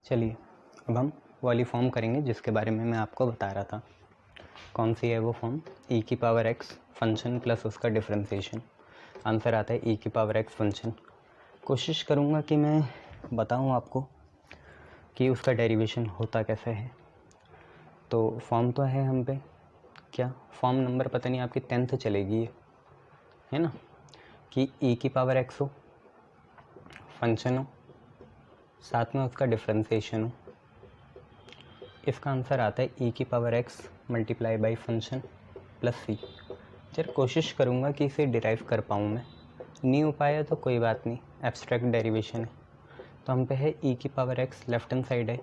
चलिए अब हम वाली फॉर्म करेंगे जिसके बारे में मैं आपको बता रहा था। कौन सी है वो फॉर्म? e की पावर x फंक्शन प्लस उसका डिफरेंशिएशन। आंसर आता है e की पावर x फंक्शन। कोशिश करूँगा कि मैं बताऊँ आपको कि उसका डेरिवेशन होता कैसे है। तो फॉर्म तो है हम पे, क्या फॉर्म नंबर पता नहीं आपकी 10th चलेगी ये, है ना, कि e की पावर x हो, फंक्शन हो, साथ में उसका डिफरेंशिएशन हो। इसका आंसर आता है e की power x multiply by function plus C. जब कोशिश करूँगा कि इसे डिराइव कर पाऊँ मैं, नहीं हो पाया तो कोई बात नहीं, एब्स्ट्रैक्ट डेरिवेशन है। तो हम पे है e की power x, left hand side है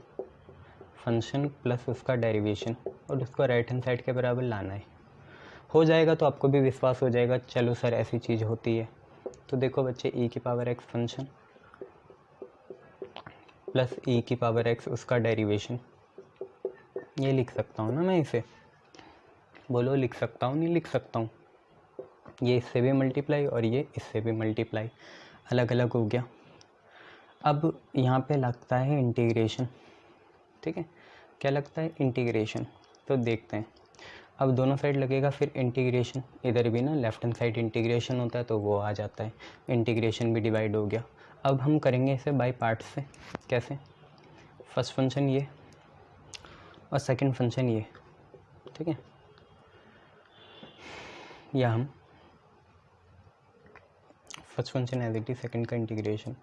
फंक्शन प्लस उसका डेरिवेशन, और उसको राइट हैंड साइड के बराबर लाना है। हो जाएगा तो आपको भी विश्वास हो जाएगा, चलो सर ऐसी चीज़ होती है। तो देखो बच्चे, e की power x function plus e की पावर x उसका डेरिवेशन, ये लिख सकता हूँ ना मैं इसे? बोलो, लिख सकता हूँ नहीं लिख सकता हूँ? ये इससे भी मल्टीप्लाई और ये इससे भी मल्टीप्लाई, अलग अलग हो गया। अब यहाँ पे लगता है इंटीग्रेशन, ठीक है, क्या लगता है? इंटीग्रेशन। तो देखते हैं, अब दोनों साइड लगेगा फिर इंटीग्रेशन, इधर भी ना लेफ्ट हैंड साइड इंटीग्रेशन होता है तो वो आ जाता है, इंटीग्रेशन भी डिवाइड हो गया। अब हम करेंगे इसे बाय पार्ट से। कैसे? फर्स्ट फंक्शन ये और सेकंड फंक्शन ये, ठीक है, या हम first function as it is, second का इंटीग्रेशन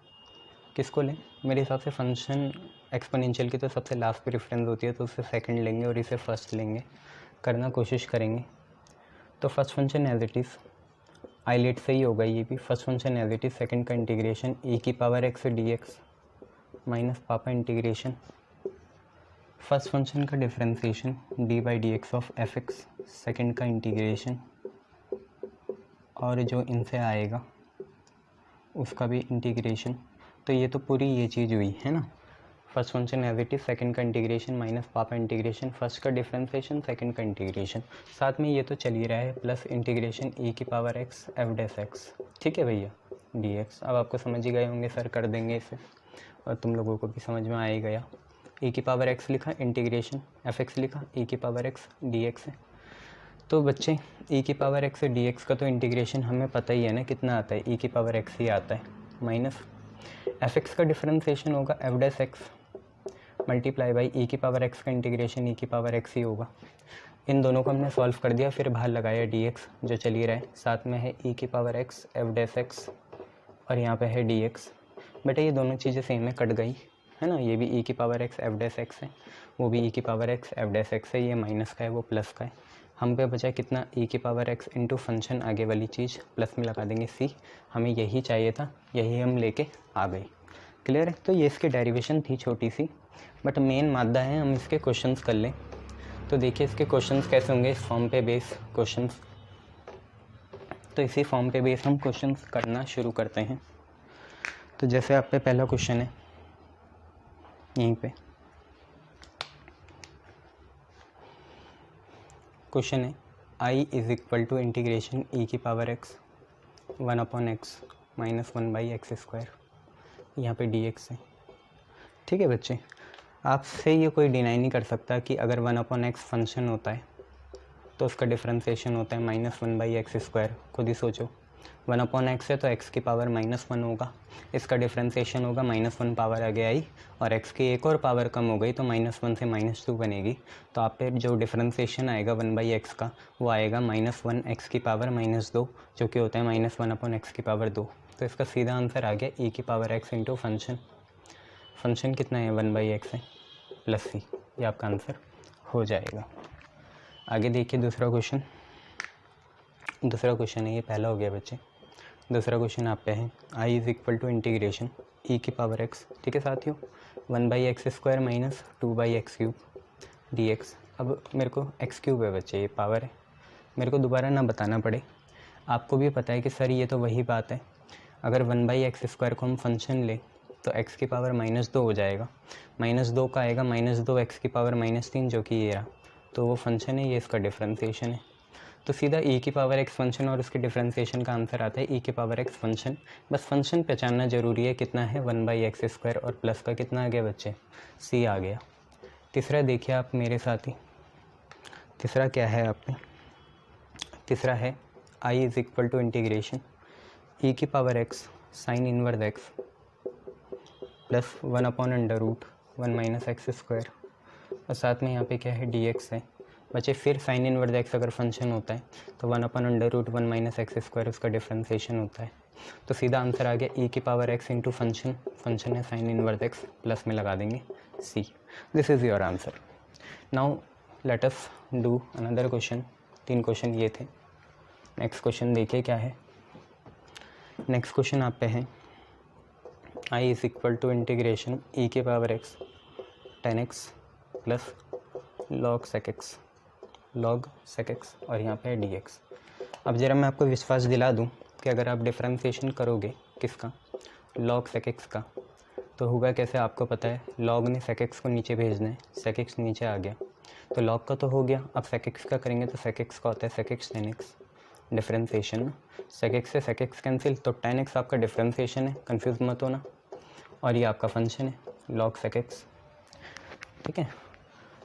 किसको लें? मेरे हिसाब से फंक्शन एक्सपोनेंशियल की तो सबसे लास्ट प्रेफरेंस होती है, तो उससे सेकंड लेंगे और इसे फर्स्ट लेंगे, करना कोशिश करेंगे। तो first function as it is, ILATE से ही होगा ये भी। First function as it is, second का इंटीग्रेशन e की power x d x minus पापा इंटीग्रेशन फर्स्ट फंक्शन का differentiation d by d x of f x, second का इंटीग्रेशन, और जो इनसे आएगा उसका भी इंटीग्रेशन। तो ये तो पूरी ये चीज़ हुई है ना, first function as it is, second का इंटीग्रेशन माइनस पापा इंटीग्रेशन, फर्स्ट का डिफरेंशिएशन, सेकेंड का इंटीग्रेशन, साथ में ये तो चल ही रहा है, प्लस इंटीग्रेशन e की power x f dash x, ठीक है भैया, डी एक्स। अब आपको समझ ही गए होंगे, सर कर देंगे इसे और तुम लोगों को भी समझ में आ ही गया। e की पावर x लिखा, इंटीग्रेशन एफ एक्स लिखा, e की पावर x डी एक्स है। तो बच्चे e की पावर x से डी एक्स का तो इंटीग्रेशन हमें पता ही है ना कितना आता है, e की पावर x ही आता है, माइनस एफ एक्स का डिफरेंशिएशन होगा F dash x multiply by e की पावर x का इंटीग्रेशन e की पावर x ही होगा। इन दोनों को हमने सॉल्व कर दिया, फिर बाहर लगाया dx जो चल ही रहा है, साथ में है e की power x f dash x और यहाँ पे है dx। बेटा ये दोनों चीज़ें सेम है, कट गई है ना, ये भी e की power x f dash x है, वो भी e की power x f dash x है, ये माइनस का है वो प्लस का है। हम पे बचा कितना? e की पावर x इंटू फंक्शन, आगे वाली चीज़ प्लस में लगा देंगे c, हमें यही चाहिए था, यही हम लेके आ गए। क्लियर है? तो ये इसकी डेरिवेशन थी छोटी सी, बट मेन मादा है, हम इसके क्वेश्चंस कर लें। तो देखिए इसके क्वेश्चंस कैसे होंगे, इस फॉर्म पे बेस क्वेश्चंस। तो इसी फॉर्म पे बेस हम क्वेश्चंस करना शुरू करते हैं। तो जैसे आप पे पहला क्वेश्चन है, यहीं पे क्वेश्चन है, i is equal to integration e की power x 1/x minus 1/x square, यहाँ पे dx है, ठीक है बच्चे। आपसे ये कोई डिनाई नहीं कर सकता कि अगर 1/x फंक्शन होता है तो उसका डिफरेंशिएशन होता है -1/x स्क्वायर। खुद ही सोचो, 1/x है तो x की पावर -1 होगा, इसका डिफरेंशिएशन होगा -1 पावर आगे आई, और x की एक और पावर कम हो गई तो -1 से -2 बनेगी। तो आप पे जो डिफरेंशिएशन आएगा 1/x का, वो आएगा -1 x की पावर -2, जो कि होता है -1/x की पावर 2। तो इसका सीधा आंसर आ गया e की power x into function, function कितना है 1/x है, प्लस सी, ये आपका आंसर हो जाएगा। आगे देखिए दूसरा क्वेश्चन, दूसरा क्वेश्चन है, ये पहला हो गया बच्चे। दूसरा क्वेश्चन आप पे है, i is equal to integration e की पावर x, ठीक है साथियों, 1/x square minus 2/x cube dx। अब मेरे को x क्यूब है बच्चे, ये पावर है, मेरे को दोबारा ना बताना पड़े, आपको भी पता है कि सर ये तो वही बात है। अगर 1/x स्क्वायर को हम फंक्शन लें तो x की पावर -2 हो जाएगा, -2 का आएगा -2 x की पावर -3, जो कि ये रहा, तो वो फंक्शन है, ये इसका डिफरेंशिएशन है। तो सीधा e की पावर x फंक्शन और उसके डिफ्रेंसिएशन का आंसर आता है e की पावर x फंक्शन। बस फंक्शन पहचानना ज़रूरी है, कितना है 1/x² और प्लस का कितना आ गया बच्चे, c आ गया। तीसरा देखिए आप मेरे साथ ही, तीसरा क्या है आपने, तीसरा है I is equal to integration e की power x sine inverse x plus 1/√1 - x², और साथ में यहाँ पे क्या है dx है बच्चे। फिर साइन इनवर्स x अगर फंक्शन होता है तो 1/√1 - x² उसका डिफ्रेंसिएशन होता है। तो सीधा आंसर आ गया e की power x into function, function है साइन इनवर्स x, प्लस में लगा देंगे c। This is your answer. Now let us do another question. 3 question ये थे। नेक्स्ट क्वेश्चन देखिए क्या है। नेक्स्ट क्वेश्चन आप पे है I is equal to integration e की power x tan x plus log sec x और यहाँ पे dx। अब ज़रा मैं आपको विश्वास दिला दूँ कि अगर आप डिफ्रेंसिएशन करोगे किसका, log sec x का, तो होगा कैसे आपको पता है, log ने sec x को नीचे भेजना है, sec x नीचे आ गया तो log का तो हो गया। अब sec x का करेंगे तो sec x का होता है sec x tan x, differentiation sec x से sec x कैंसिल, तो tan x आपका डिफ्रेंसिएशन है, कंफ्यूज मत होना, और ये आपका फंक्शन है log sec x, ठीक है।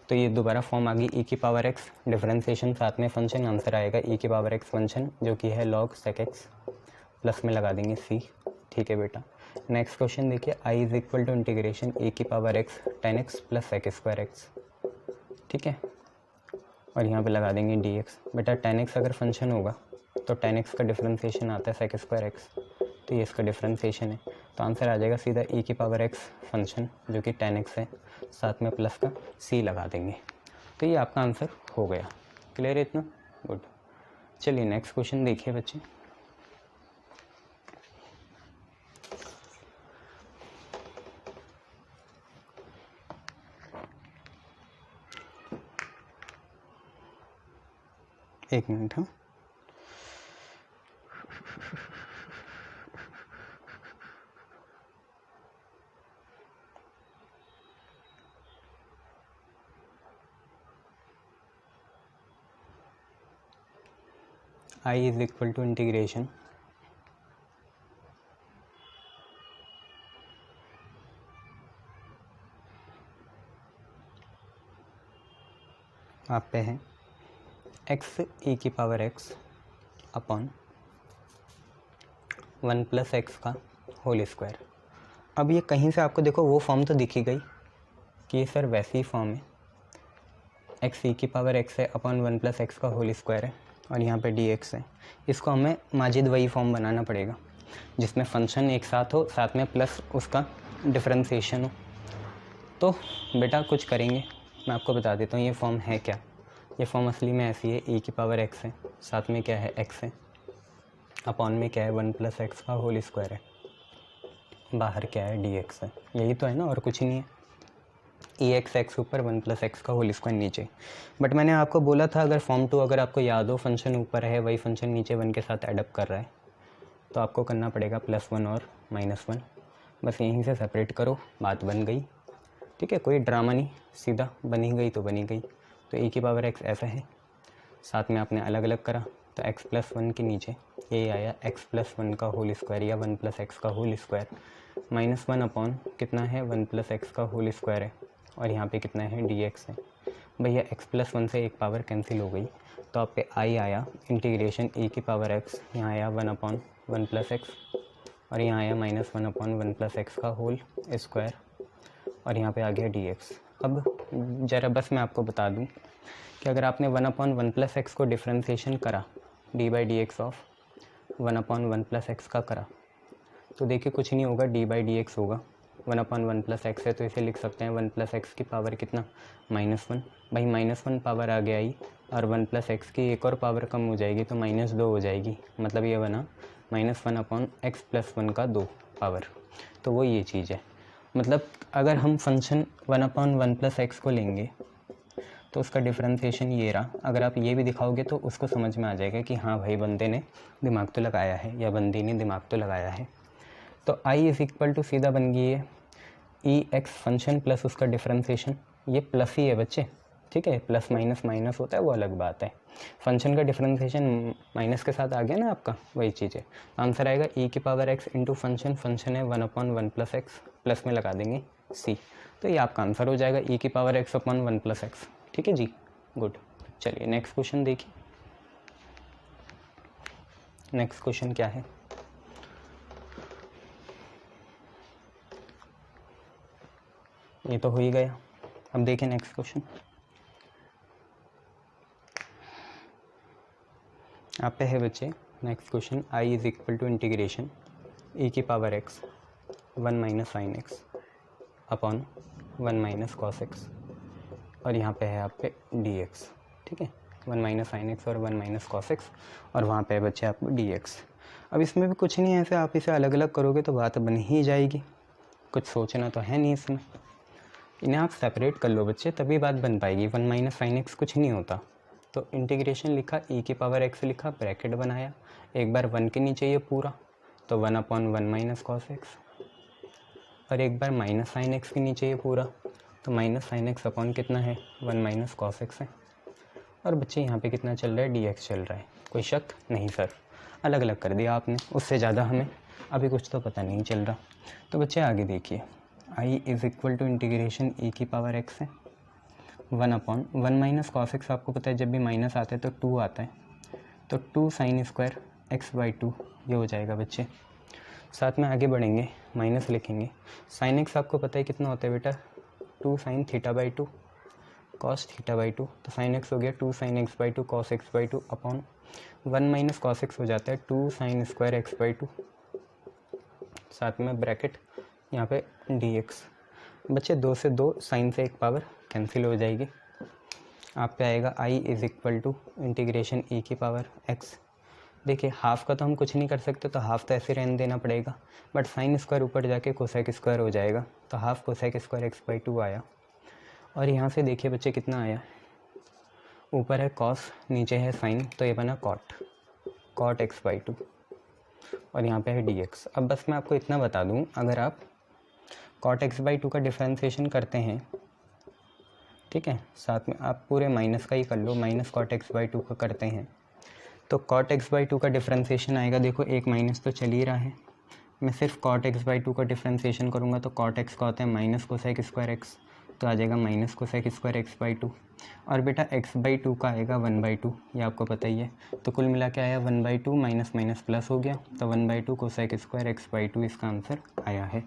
तो ये दोबारा फॉर्म आ गई e की पावर x, डिफरेंशिएशन साथ में फंक्शन, आंसर आएगा e की पावर x फंक्शन जो कि है log sec x, प्लस में लगा देंगे c, ठीक है बेटा। नेक्स्ट क्वेश्चन देखिए I is equal to integration e की power x tan x plus sec² x, ठीक है, और यहाँ पे लगा देंगे dx। बेटा tan x अगर फंक्शन होगा तो tan x का डिफरेंशिएशन आता है sec² x, तो ये इसका डिफरेंशिएशन है, तो आंसर आ जाएगा सीधा e की पावर x फंक्शन जो कि tan x है, साथ में प्लस का c लगा देंगे। तो ये आपका आंसर हो गया। क्लियर है इतना? गुड। चलिए नेक्स्ट क्वेश्चन देखिए बच्चे। एक मिनट, हाँ। I is equal to integration आप पे है x e की पावर x अपॉन 1 + x का होल स्क्वायर। अब ये कहीं से आपको देखो वो फॉर्म तो दिखी गई कि ये सर वैसी ही फॉर्म है, x e की पावर x है अपॉन 1 + x का होल स्क्वायर है और यहाँ पे dx है। इसको हमें माजिद वही फॉर्म बनाना पड़ेगा जिसमें फंक्शन एक साथ हो, साथ में प्लस उसका डिफरेंशिएशन हो। तो बेटा कुछ करेंगे, मैं आपको बता देता हूँ ये फॉर्म है क्या। ये फॉर्म असली में ऐसी है, e की पावर x है, साथ में क्या है x है, अपॉन में क्या है 1 + x का होल स्क्वायर है, बाहर क्या है dx है, यही तो है ना, और कुछ ही नहीं है। x ऊपर 1 + x का होल स्क्वायर नीचे। बट मैंने आपको बोला था अगर फॉर्म 2 अगर आपको याद हो, फंक्शन ऊपर है वही फंक्शन नीचे 1 के साथ एडअप कर रहा है, तो आपको करना पड़ेगा +1 और -1, बस यहीं से सेपरेट करो, बात बन गई, ठीक है, कोई ड्रामा नहीं, सीधा बनी गई तो बनी गई। तो e की पावर x ऐसा है, साथ में आपने अलग अलग करा तो x + 1 के नीचे ये आया x + 1 का होल स्क्वायर या 1 + x का होल स्क्वायर, -1 अपॉन कितना है 1 + x का होल स्क्वायर है, और यहाँ पे कितना है dx है। भैया x + 1 से एक पावर कैंसिल हो गई, तो आप पे i आया इंटीग्रेशन e की पावर x, यहाँ आया 1/1 + x, और यहाँ आया -1/1 + x का होल स्क्वायर, और यहाँ पे आ गया dx। अब ज़रा बस मैं आपको बता दूँ कि अगर आपने 1/1 + x को डिफ्रेंशिएशन करा d/dx ऑफ 1/1 + x का करा, तो देखिए कुछ नहीं होगा, d/dx होगा, 1/1 + x है तो इसे लिख सकते हैं 1 + x की पावर कितना -1। भाई -1 पावर आ गया ही, और 1 + x की एक और पावर कम हो जाएगी तो -2 हो जाएगी, मतलब ये बना -1/x + 1 का 2 पावर। तो वो ये चीज़ है, मतलब अगर हम फंक्शन 1/1 + x को लेंगे तो उसका डिफरेंशिएशन ये रहा। अगर आप ये भी दिखाओगे तो उसको समझ में आ जाएगा कि हाँ भाई बंदे ने दिमाग तो लगाया है या बंदी ने दिमाग तो लगाया है। तो I इज़ इक्वल टू सीधा बन गई है e x फंक्शन प्लस उसका डिफरेंशिएशन, ये प्लस ही है बच्चे, ठीक है, प्लस माइनस माइनस होता है वो अलग बात है। फंक्शन का डिफरेंशिएशन माइनस के साथ आ गया ना आपका, वही चीज़ है। आंसर आएगा e की पावर x इंटू फंक्शन है 1/1 प्लस एक्स, प्लस में लगा देंगे c, तो ये आपका आंसर हो जाएगा e की पावर x/1 प्लस एक्स। ठीक है जी, गुड। चलिए नेक्स्ट क्वेश्चन देखिए। नेक्स्ट क्वेश्चन क्या है, ये तो हो ही गया। अब देखिए नेक्स्ट क्वेश्चन। आप पे है बच्चे next question, i is equal to integration e की power x 1 minus sine x upon 1 minus cos x, और यहाँ पे है आप पे dx। ठीक है, 1 माइनस साइन एक्स और 1 माइनस कॉस एक्स, और वहाँ पे बच्चे आपको dx। अब इसमें भी कुछ नहीं है, ऐसे आप इसे अलग अलग करोगे तो बात बन ही जाएगी, कुछ सोचना तो है नहीं इसमें। इन्हें आप सेपरेट कर लो बच्चे, तभी बात बन पाएगी। 1 माइनस साइन एक्स कुछ नहीं होता, तो इंटीग्रेशन लिखा, e की पावर x लिखा, ब्रैकेट बनाया, एक बार 1 के नीचे ये पूरा, तो 1/1 माइनस कॉस एक्स, और एक बार माइनस साइन एक्स के नीचे ये पूरा, तो माइनस साइन एक्स अपॉन कितना है 1 माइनस कॉस एक्स है। और बच्चे यहाँ पे कितना चल रहा है, dx चल रहा है। कोई शक नहीं सर, अलग अलग कर दिया आपने, उससे ज़्यादा हमें अभी कुछ तो पता नहीं चल रहा। तो बच्चे आगे देखिए, i is equal to integration e की पावर x है 1/1 माइनस कॉस एक्स। आपको पता है जब भी माइनस आता है तो 2 आता है, तो 2 साइन स्क्वायर x/2 ये हो जाएगा बच्चे। साथ में आगे बढ़ेंगे, माइनस लिखेंगे, साइन एक्स आपको पता है कितना होता है बेटा, 2 साइन थीटा/2 कॉस थीटा/2, तो साइन एक्स हो गया 2 sine x/2 cos x/2 upon 1 minus cos x हो जाता है 2 साइन स्क्वायर x/2, साथ में ब्रैकेट यहाँ पे dx। बच्चे 2 से 2, साइन से एक पावर कैंसिल हो जाएगी। आप पे आएगा i is equal to integration e की पावर x। देखिए हाफ का तो हम कुछ नहीं कर सकते, तो हाफ तो ऐसे रहने देना पड़ेगा, बट साइन स्क्वायर ऊपर जाके कोसेक स्क्वायर हो जाएगा, तो हाफ कोसेक स्क्वायर x/2 आया। और यहाँ से देखिए बच्चे कितना आया, ऊपर है कॉस नीचे है साइन, तो ये बना कॉट x/2, और यहाँ पे है dx। अब बस मैं आपको इतना बता दूँ, अगर आप कॉट x/2 का डिफ्रेंशिएशन करते हैं, ठीक है, साथ में आप पूरे माइनस का ही कर लो, माइनस कॉट x/2 का करते हैं, तो कॉट x/2 का डिफ्रेंशिएशन आएगा। देखो एक माइनस तो चल ही रहा है, मैं सिर्फ कॉट x/2 का डिफ्रेंशिएशन करूँगा, तो कॉट x का होता है माइनस कोसेक स्क्वायर x, तो आ जाएगा माइनस कोसेक स्क्वायर x/2, और बेटा x/2 का आएगा 1/2, ये आपको पता ही है, तो कुल मिला के आया 1/2 माइनस माइनस प्लस हो गया, तो 1/2 कोसेक स्क्वायर x/2 इसका आंसर आया है।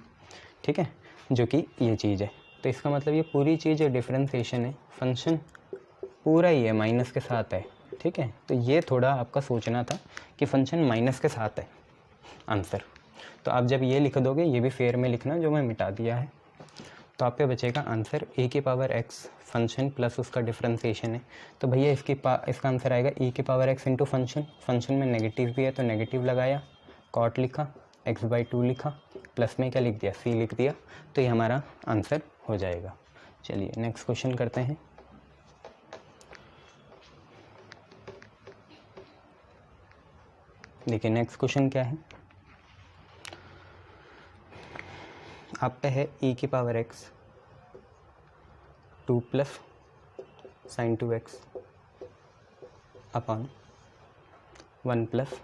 ठीक है, जो कि ये चीज़ है, तो इसका मतलब ये पूरी चीज़ जो डिफ्रेंशिएशन है, फंक्शन पूरा ही है माइनस के साथ है। ठीक है, तो ये थोड़ा आपका सोचना था कि फंक्शन माइनस के साथ है आंसर, तो आप जब ये लिख दोगे, ये भी फेयर में लिखना जो मैं मिटा दिया है, तो आप पे बचेगा आंसर e की पावर x फंक्शन प्लस उसका डिफ्रेंशिएशन है, तो भैया इसका आंसर आएगा e की पावर x इंटू फंक्शन में नेगेटिव भी है तो नेगेटिव लगाया, कॉट लिखा, x/2 लिखा, प्लस में क्या लिख दिया, c लिख दिया, तो ये हमारा आंसर हो जाएगा। चलिए नेक्स्ट क्वेश्चन करते हैं। देखिए नेक्स्ट क्वेश्चन क्या है, आप पे है e की power x 2 plus sine 2x upon 1 plus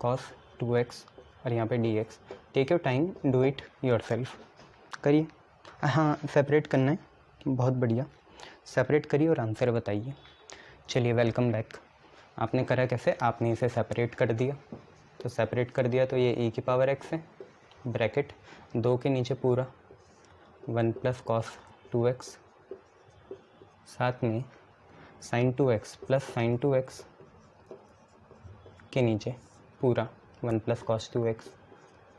cos 2x, और यहाँ पे dx। Take your time, do it yourself, करिए। हाँ सेपरेट करना है, बहुत बढ़िया, सेपरेट करिए और आंसर बताइए। चलिए वेलकम बैक। आपने करा कैसे, आपने इसे सेपरेट कर दिया, तो सेपरेट कर दिया तो ये e की पावर x है, ब्रैकेट 2 के नीचे पूरा 1 प्लस कॉस 2x, साथ में sign 2x plus sine 2x के नीचे पूरा 1 plus cos 2x,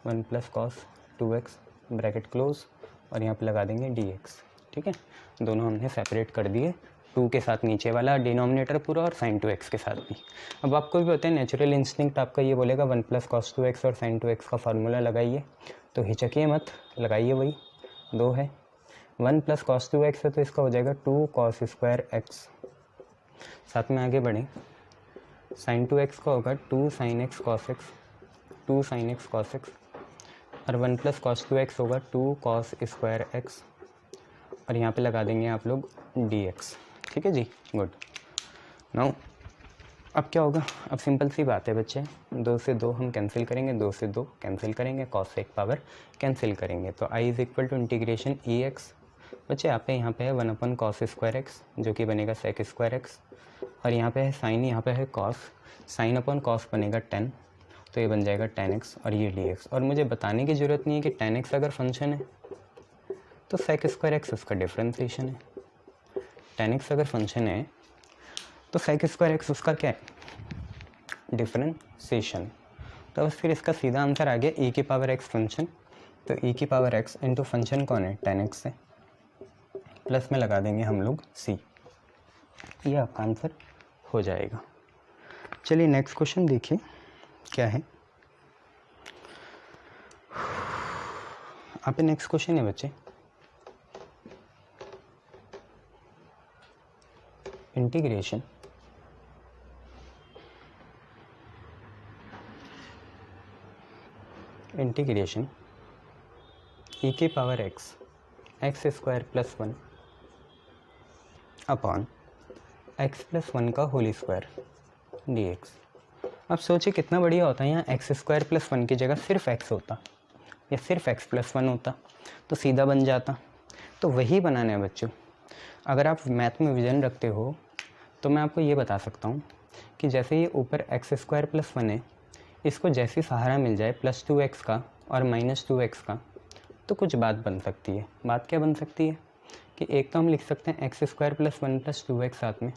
1 plus cos 2x, bracket close, और यहाँ पे लगा देंगे dx। ठीक है, दोनों हमने सेपरेट कर दिए, 2 के साथ नीचे वाला डिनोमिनेटर पूरा और साइन 2x के साथ भी। अब आपको भी पता है नेचुरल इंस्टिंक्ट आपका ये बोलेगा 1 प्लस कॉस 2x और साइन 2x का फार्मूला लगाइए, तो हिचकिए मत, लगाइए, वही 2 है, 1 प्लस कॉस 2x है तो इसका हो जाएगा 2 कॉस स्क्वायर x। साथ में आगे बढ़ें, साइन 2x का होगा 2 sine x cos x, 2 sine x cos x, और 1 प्लस कॉस 2x होगा 2 कॉस स्क्वायर x, और यहाँ पे लगा देंगे आप लोग dx। ठीक है जी, गुड। नाउ अब क्या होगा, अब सिंपल सी बात है बच्चे, 2 से 2 हम कैंसिल करेंगे, 2 से 2 कैंसिल करेंगे, cos से एक पावर कैंसिल करेंगे, तो i is equal to integration e x. बच्चे यहाँ पे है 1/cos स्क्वायर एक्स जो कि बनेगा sec स्क्वायर एक्स, और यहाँ पे है साइन, यहाँ पे है cos, साइन अपॉन cos बनेगा 10, तो ये बन जाएगा tan x और ये dx। और मुझे बताने की ज़रूरत नहीं है कि tan x अगर फंक्शन है तो sec स्क्वायर एक्स उसका डिफ्रेंसिएशन है, tan x अगर फंक्शन है तो sec स्क्वायर एक्स उसका क्या है, डिफ्रेंसिएशन। तो बस फिर इसका सीधा आंसर आ गया e की पावर x फंक्शन, तो e की पावर x इंटू फंक्शन कौन है, tan x है, प्लस में लगा देंगे हम लोग c, ये आपका आंसर हो जाएगा। चलिए नेक्स्ट क्वेश्चन देखिए क्या है। आप नेक्स्ट क्वेश्चन है बच्चे, इंटीग्रेशन e की power x square plus 1 upon x plus 1 का होल स्क्वायर dx। अब सोचिए कितना बढ़िया होता है, यहाँ एक्स स्क्वायर प्लस 1 की जगह सिर्फ x होता या सिर्फ x प्लस 1 होता तो सीधा बन जाता। तो वही बनाना है बच्चों। अगर आप मैथ में विजन रखते हो तो मैं आपको ये बता सकता हूँ कि जैसे ये ऊपर एक्स स्क्वायर प्लस 1 है, इसको जैसे सहारा मिल जाए प्लस 2x का और माइनस 2x का, तो कुछ बात बन सकती है। बात क्या बन सकती है कि एक तो हम लिख सकते हैं x square plus 1 plus 2x, साथ में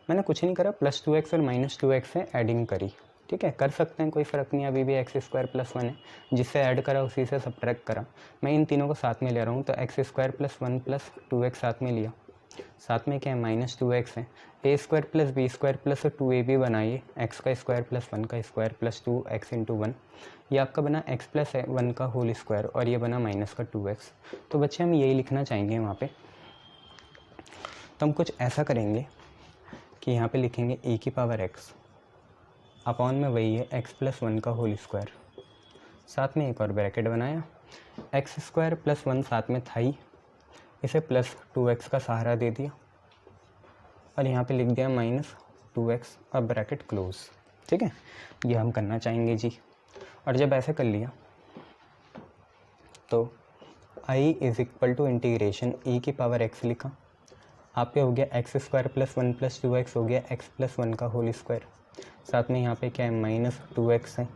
मैंने कुछ नहीं करा, प्लस 2x और माइनस 2x से एडिंग करी, ठीक है, कर सकते हैं, कोई फ़र्क नहीं। अभी भी एक्स स्क्वायर प्लस 1 है, जिससे ऐड करा उसी से सब्ट्रैक्ट करा। मैं इन तीनों को साथ में ले रहा हूँ, तो x square plus 1 plus 2x साथ में लिया, साथ में क्या है माइनस 2x है, A square plus B square plus 2ab बनाइए, एक्स का स्क्वायर प्लस 1 का स्क्वायर प्लस 2x इंटू 1, ये आपका बना x प्लस 1 का होल स्क्वायर, और ये बना माइनस का 2x। तो बच्चे हम यही लिखना चाहेंगे वहाँ पे। तो हम कुछ ऐसा करेंगे कि यहाँ पे लिखेंगे e की पावर x अपॉन में वही है x प्लस 1 का होल स्क्वायर, साथ में एक और ब्रैकेट बनाया, एक्स स्क्वायर प्लस 1 साथ में था ही, इसे प्लस 2x का सहारा दे दिया, और यहाँ पे लिख दिया माइनस 2x और ब्रैकेट क्लोज। ठीक है, ये हम करना चाहेंगे जी। और जब ऐसे कर लिया तो i is equal to integration e की पावर x लिखा, आप पे हो गया x square plus 1 plus 2x हो गया x प्लस 1 का होल स्क्वायर, साथ में यहाँ पे क्या है माइनस 2x है,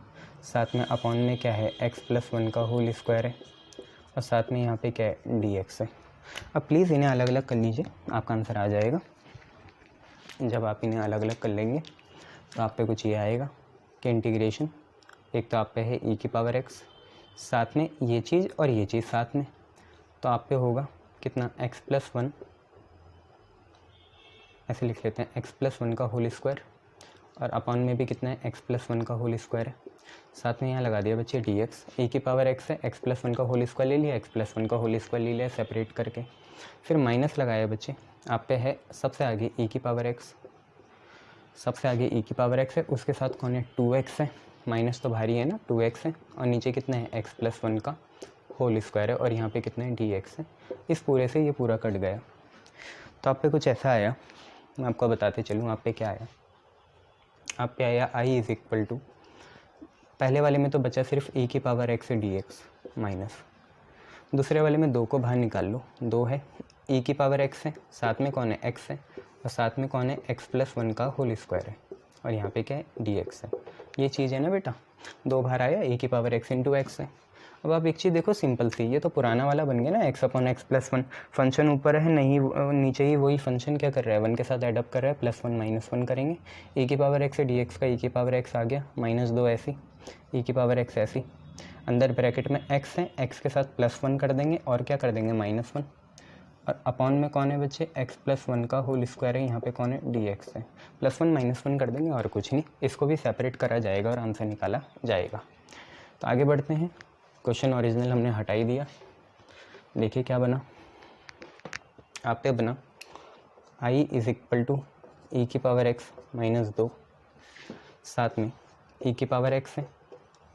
साथ में अपॉन में क्या है x प्लस 1 का होल स्क्वायर है, और साथ में यहाँ पे क्या है dx है। अब प्लीज़ इन्हें अलग अलग कर लीजिए, आपका आंसर आ जाएगा। जब आप इन्हें अलग अलग कर लेंगे तो आप पे कुछ ये आएगा कि इंटीग्रेशन, एक तो आप पे है e की पावर x, साथ में ये चीज़ और ये चीज़ साथ में, तो आप पे होगा कितना x प्लस 1, ऐसे लिख लेते हैं x प्लस 1 का होल स्क्वायर, और अपॉन में भी कितना है x प्लस 1 का होल स्क्वायर है, साथ में यहाँ लगा दिया बच्चे dx, e की पावर x है, x प्लस 1 का होल स्क्वायर ले लिया, x प्लस 1 का होल स्क्वायर ले लिया सेपरेट करके, फिर माइनस लगाया बच्चे, आप पे है सबसे आगे e की पावर x, सबसे आगे e की पावर x है, उसके साथ कौन है 2x है, माइनस तो भारी है ना 2x है, और नीचे कितना है x प्लस 1 का होल स्क्वायर है, और यहाँ पे कितना है dx है। इस पूरे से ये पूरा कट गया, तो आप पे कुछ ऐसा आया, मैं आपको बताते चलूँ आप पे क्या आया। आप पे आया i इज़ इक्वल टू, पहले वाले में तो बचा सिर्फ e की पावर x dx माइनस, दूसरे वाले में 2 को बाहर निकाल लो, 2 है e की पावर x है, साथ में कौन है x है, और साथ में कौन है x प्लस 1 का होल स्क्वायर है, और यहाँ पे क्या है dx है। ये चीज़ है ना बेटा, 2 बाहर आया e की पावर x इंटू एक्स है। अब आप एक चीज़ देखो सिंपल सी, ये तो पुराना वाला बन गया ना x upon x plus 1, function ऊपर है नहीं नीचे ही वही फंक्शन क्या कर रहा है 1 के साथ एडअप कर रहा है, प्लस 1 माइनस 1 करेंगे, e की पावर x से dx का e की पावर x आ गया, माइनस 2 ऐसी, e की पावर x ऐसी, अंदर ब्रैकेट में x है, x के साथ प्लस 1 कर देंगे और क्या कर देंगे माइनस 1, और अपॉन में कौन है बच्चे x प्लस 1 का होल स्क्वायर है, यहाँ पे कौन है dx है, प्लस 1 माइनस 1 कर देंगे और कुछ नहीं, इसको भी सेपरेट करा जाएगा और आंसर निकाला जाएगा। तो आगे बढ़ते हैं, क्वेश्चन ओरिजिनल हमने हटा ही दिया, देखिए क्या बना, आप पे बना i is equal to e की पावर x माइनस 2, साथ में e की पावर x है,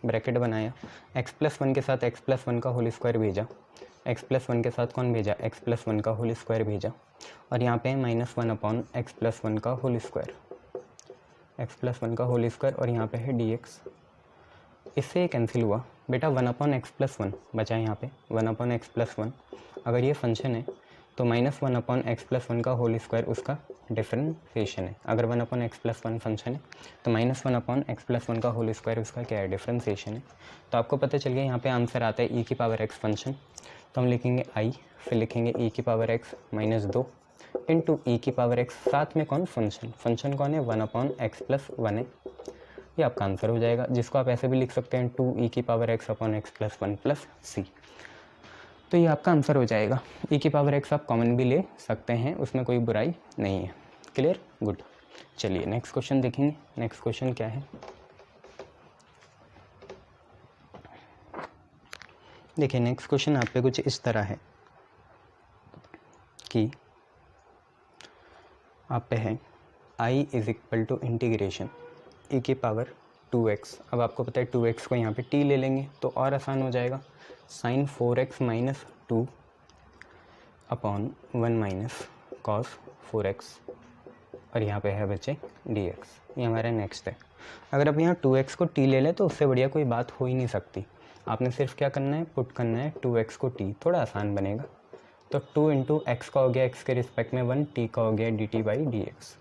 ब्रैकेट बनाया, x प्लस 1 के साथ x प्लस 1 का होल स्क्वायर भेजा, एक्स प्लस वन के साथ कौन भेजा, एक्स प्लस वन का होल स्क्वायर भेजा, और यहाँ पे है -1 एक्स प्लस वन का whole square, x plus one का होल स्क्वायर, और यहाँ पे है dx। इससे ये कैंसिल हुआ बेटा, 1/x प्लस वन बचा है यहाँ पे, 1/x प्लस वन। अगर ये फंक्शन है तो -1/x प्लस वन का होल स्क्वायर उसका डिफरेंशिएशन है। अगर 1/x प्लस वन फंक्शन है तो -1/x प्लस वन का होल स्क्वायर उसका क्या है, डिफरेंशिएशन है। तो आपको पता चल गया यहाँ पे आंसर आता है e⁻x फंक्शन। तो हम लिखेंगे i, फिर लिखेंगे e⁻x -2 इंटू e⁻x, साथ में कौन, फंक्शन, फंक्शन कौन है, 1/x प्लस वन है। ये आपका आंसर हो जाएगा, जिसको आप ऐसे भी लिख सकते हैं 2e⁻x/x प्लस वन प्लस सी। तो ये आपका आंसर हो जाएगा। e⁻x आप कॉमन भी ले सकते हैं, उसमें कोई बुराई नहीं है। Clear, good. चलिए नेक्स्ट क्वेश्चन देखेंगे। नेक्स्ट क्वेश्चन क्या है, देखिए नेक्स्ट क्वेश्चन आप पे कुछ इस तरह है कि आप पे है i is equal to integration e⁻2x। अब आपको पता है 2x को यहाँ पे t ले लेंगे तो और आसान हो जाएगा, sin 4x minus 2 upon 1 minus cos 4x, और यहाँ पे है बच्चे dx। ये हमारा नेक्स्ट है। अगर आप यहाँ 2x को t ले लें तो उससे बढ़िया कोई बात हो ही नहीं सकती। आपने सिर्फ क्या करना है, पुट करना है 2x को t, थोड़ा आसान बनेगा। तो 2 इंटू एक्स का हो गया x के रिस्पेक्ट में 1, t का हो गया dt बाई dx।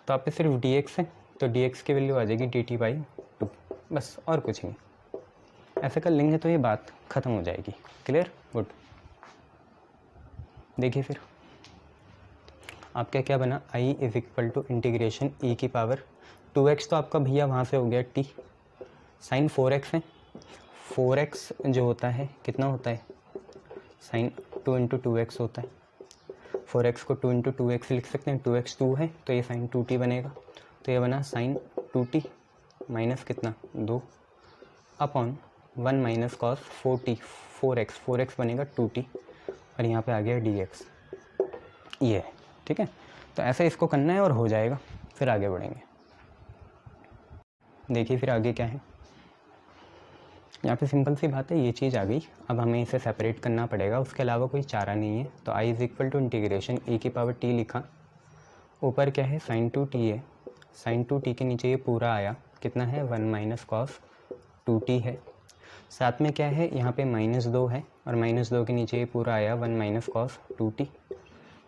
तो आप पे सिर्फ dx है तो dx की वैल्यू आ जाएगी dt बाई 2, बस और कुछ नहीं। ऐसे कर लेंगे तो ये बात ख़त्म हो जाएगी। Clear, good. देखिए फिर आपका क्या बना, i is equal to integration e⁻2x, तो आपका भैया वहाँ से हो गया t, साइन 4x है, 4x जो होता है कितना होता है, साइन 2 इंटू 2x होता है। 4x को 2 इंटू 2x लिख सकते हैं, 2x 2 है तो ये साइन 2t बनेगा। तो ये बना साइन 2t माइनस कितना 2 upon 1 minus cos 4t, 4x बनेगा 2t, और यहाँ पे आ गया dx। ये है, ठीक है। तो ऐसे इसको करना है और हो जाएगा, फिर आगे बढ़ेंगे। देखिए फिर आगे क्या है, यहाँ पे सिंपल सी बात है, ये चीज़ आ गई। अब हमें इसे सेपरेट करना पड़ेगा, उसके अलावा कोई चारा नहीं है। तो i is equal to integration e⁻t लिखा, ऊपर क्या है साइन 2t है, साइन 2t के नीचे ये पूरा आया, कितना है 1 माइनस कॉस 2t है, साथ में क्या है यहाँ पे -2 है, और -2 के नीचे ये पूरा आया 1 माइनस कॉस 2t,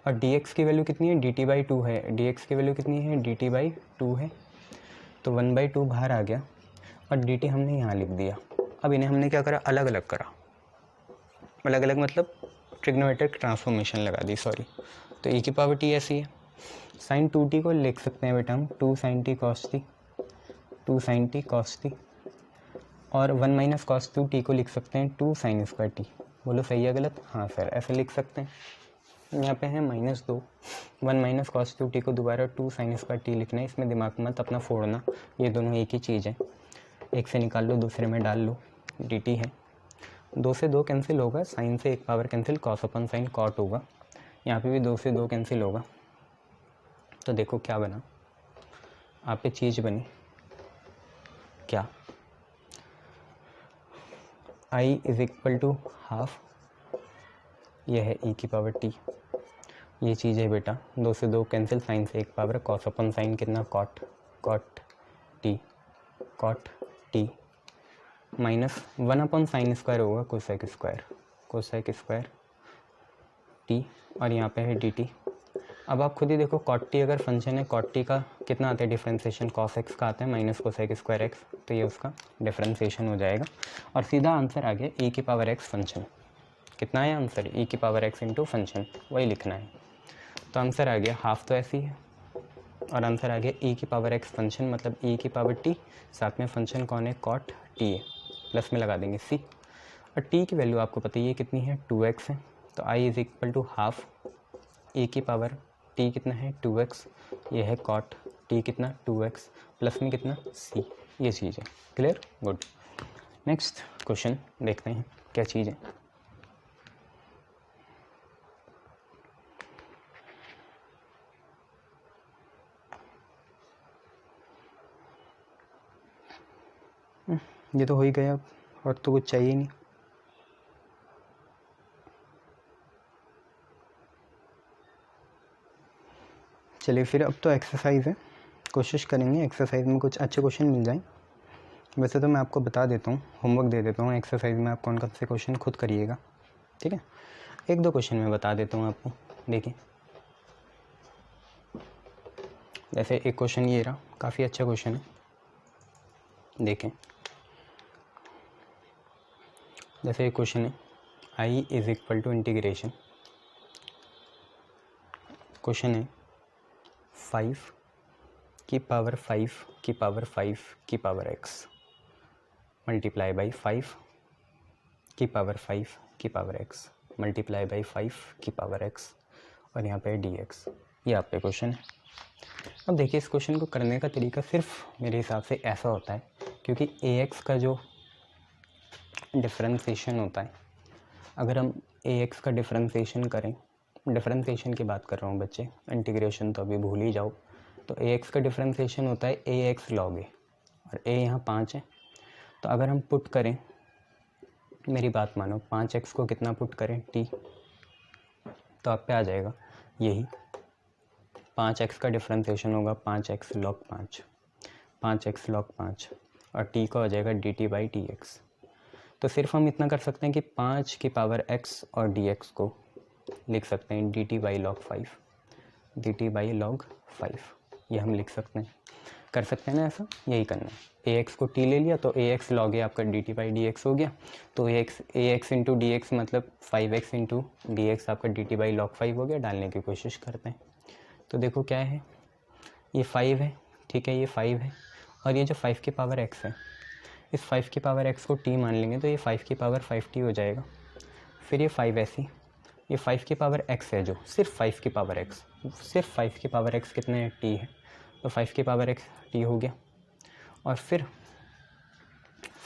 और dx की वैल्यू कितनी है, dt बाई 2 है, dx की वैल्यू कितनी है, dt बाई 2 है। तो 1/2 बाहर आ गया, और dt हमने यहाँ लिख दिया। अब इन्हें हमने क्या करा, अलग अलग करा, अलग अलग मतलब ट्रिग्नोमेट्रिक ट्रांसफॉर्मेशन लगा दी, सॉरी। तो e⁻t ऐसी है, साइन 2t को लिख सकते हैं बेटा हम 2 sin t cos t, 2 sin t cos t, और 1 माइनस कॉस 2t को लिख सकते हैं 2 sin स्क्वायर t। बोलो सही है गलत, हाँ सर ऐसे लिख सकते हैं। यहाँ पे है -2, 1 माइनस कॉस 2t को दोबारा 2 sin स्क्वायर t लिखना है, इसमें दिमाग मत अपना फोड़ना, ये दोनों एक ही चीज़ है। एक से निकाल लो दूसरे में डाल लो, dt है, 2 से 2 कैंसिल होगा, साइन से एक पावर कैंसिल, कॉस अपन साइन कॉट होगा, यहाँ पे भी 2 से 2 कैंसिल होगा। तो देखो क्या बना, आप पे चीज़ बनी क्या, i is equal to half, यह है e⁻t, ये चीज़ है बेटा, 2 से 2 कैंसिल, साइन से एक पावर, कॉस अपन साइन कितना कॉट, कॉट t माइनस 1 अपन साइन स्क्वायर होगा कोसेक स्क्वायर t, और यहाँ पे है dt। अब आप खुद ही देखो कॉट t अगर फंक्शन है, कॉट t का कितना आता है डिफरेंशिएशन, cos x का आता है माइनस कोसेक स्क्वायर x, तो ये उसका डिफरेंशिएशन हो जाएगा, और सीधा आंसर आ गया e⁻x फंक्शन। कितना है आंसर, e⁻x इंटू फंक्शन, वही लिखना है। तो आंसर आ गया, हाफ तो ऐसी है, और आंसर आ गया e⁻x फंक्शन, मतलब e⁻t, साथ में फंक्शन कौन है, कॉट t है, प्लस में लगा देंगे c, और t की वैल्यू आपको पता है ये कितनी है, 2x है। तो i is equal to half e⁻t कितना है 2x, ये है कॉट t कितना 2x, प्लस में कितना c, ये चीज़ है। Clear, good. नेक्स्ट क्वेश्चन देखते हैं क्या चीज़ है। ये तो हो ही गया, और तो कुछ चाहिए नहीं। चलिए फिर अब तो एक्सरसाइज है, कोशिश करेंगे एक्सरसाइज में कुछ अच्छे क्वेश्चन मिल जाएं। वैसे तो मैं आपको बता देता हूँ, होमवर्क दे देता हूँ, एक्सरसाइज में आप कौन कौन से क्वेश्चन खुद करिएगा, ठीक है। एक दो क्वेश्चन मैं बता देता हूँ आपको। देखिए जैसे एक क्वेश्चन ये रहा, काफ़ी अच्छा क्वेश्चन है, देखें। जैसे एक क्वेश्चन है i is equal to integration, question है 5 की पावर 5 की पावर 5 की पावर x मल्टीप्लाई बाई 5 की पावर 5 की पावर x मल्टीप्लाई बाई 5 की पावर x और यहाँ पे dx। ये आप पे क्वेश्चन है। अब देखिए इस क्वेश्चन को करने का तरीका सिर्फ मेरे हिसाब से ऐसा होता है, क्योंकि ax का जो डिफ्रेंसिएशन होता है, अगर हम ax का डिफ्रेंसिएशन करें, डिफ्रेंसिएशन की बात कर रहा हूँ बच्चे, इंटीग्रेशन तो अभी भूल ही जाओ। तो ax का डिफ्रेंसिएशन होता है ax log a, और a यहाँ 5 है। तो अगर हम पुट करें, मेरी बात मानो, 5x को कितना पुट करें t, तो आप पे आ जाएगा यही 5x का डिफ्रेंसिएशन होगा 5x log 5, 5x log 5 और t को आ जाएगा dt बाई dx। तो सिर्फ हम इतना कर सकते हैं कि 5 की पावर x और dx को लिख सकते हैं dt by log 5, dt by log 5, ये हम लिख सकते हैं, कर सकते हैं ना ऐसा। यही करना है, ax को t ले लिया तो ax log a आपका dt बाई dx हो गया। तो ax इंटू डी एक्स मतलब 5x इंटू डी एक्स आपका dt बाई log 5 हो गया। डालने की कोशिश करते हैं। तो देखो क्या है, ये 5 है, ठीक है, ये 5 है, और ये जो 5 की पावर x है, इस 5 की पावर x को t मान लेंगे तो ये 5 की पावर 5t हो जाएगा। फिर ये 5 ऐसी, ये 5 की पावर x है, जो सिर्फ 5 की पावर x, सिर्फ 5 की पावर x कितने है, t है, तो 5 की पावर x t हो गया। और फिर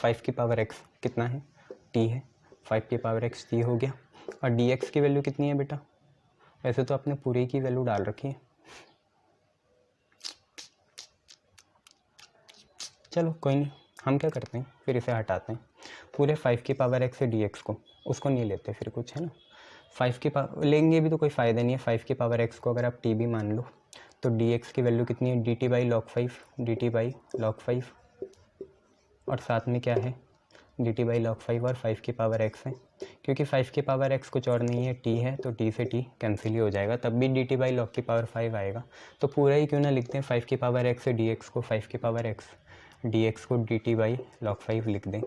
5 की पावर x कितना है, t है, 5 की पावर x t हो गया। और dx की वैल्यू कितनी है बेटा, वैसे तो आपने पूरे की वैल्यू डाल रखी है, चलो कोई नहीं, हम क्या करते हैं फिर इसे हटाते हैं। पूरे 5 की पावर x से dx को, उसको नहीं लेते फिर कुछ, है ना। 5 की पावर लेंगे भी तो कोई फ़ायदा नहीं है। 5 की पावर x को अगर आप t भी मान लो तो dx की वैल्यू कितनी है, dt by log 5, dt by log 5, और साथ में क्या है dt बाई log 5 और 5 की पावर x है। क्योंकि 5 की पावर x कुछ और नहीं है, t है, तो t से t कैंसिल ही हो जाएगा, तब भी dt बाई log की पावर 5 आएगा। तो पूरा ही क्यों ना लिखते हैं, 5 की पावर x से dx को 5 की पावर x, dx को dt बाई log 5 लिख दें।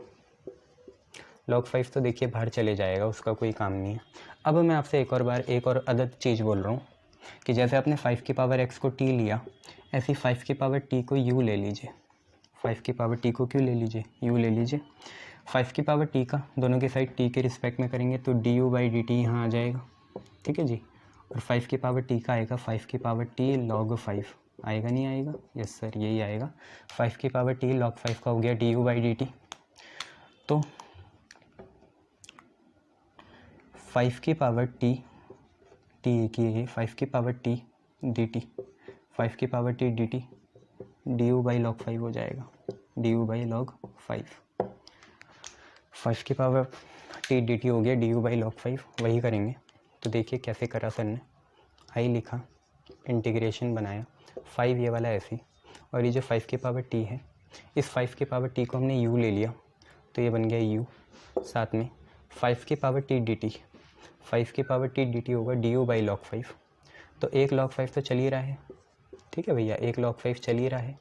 log 5 तो देखिए बाहर चले जाएगा, उसका कोई काम नहीं है। अब मैं आपसे एक और बार एक और अदद चीज़ बोल रहा हूँ कि जैसे आपने 5 की पावर x को t लिया, ऐसी 5 की पावर t को u ले लीजिए। 5 की पावर t को क्यों ले लीजिए, u ले लीजिए। 5 की पावर t का दोनों के साइड t के रिस्पेक्ट में करेंगे तो du बाई dt यहाँ आ जाएगा, ठीक है जी। और 5 की पावर t का आएगा 5 की पावर t log 5, आएगा नहीं आएगा, यस सर यही आएगा। 5 की पावर t log 5 का हो गया du बाई dt। तो 5 की पावर t की 5 की पावर t dt, 5 की power t dt du by log 5 हो जाएगा, du बाई log 5। 5 की पावर t dt हो गया du बाई log 5, वही करेंगे। तो देखिए कैसे करा सर ने, आई लिखा, इंटीग्रेशन बनाया, 5 ये वाला ऐसे, और ये जो 5 की पावर t है, इस 5 की पावर t को हमने u ले लिया तो ये बन गया u, साथ में 5 की पावर t dt, 5 की पावर t dt होगा du बाई log 5। तो एक log 5 तो चल ही रहा है, ठीक है भैया, एक log 5 चल ही रहा है।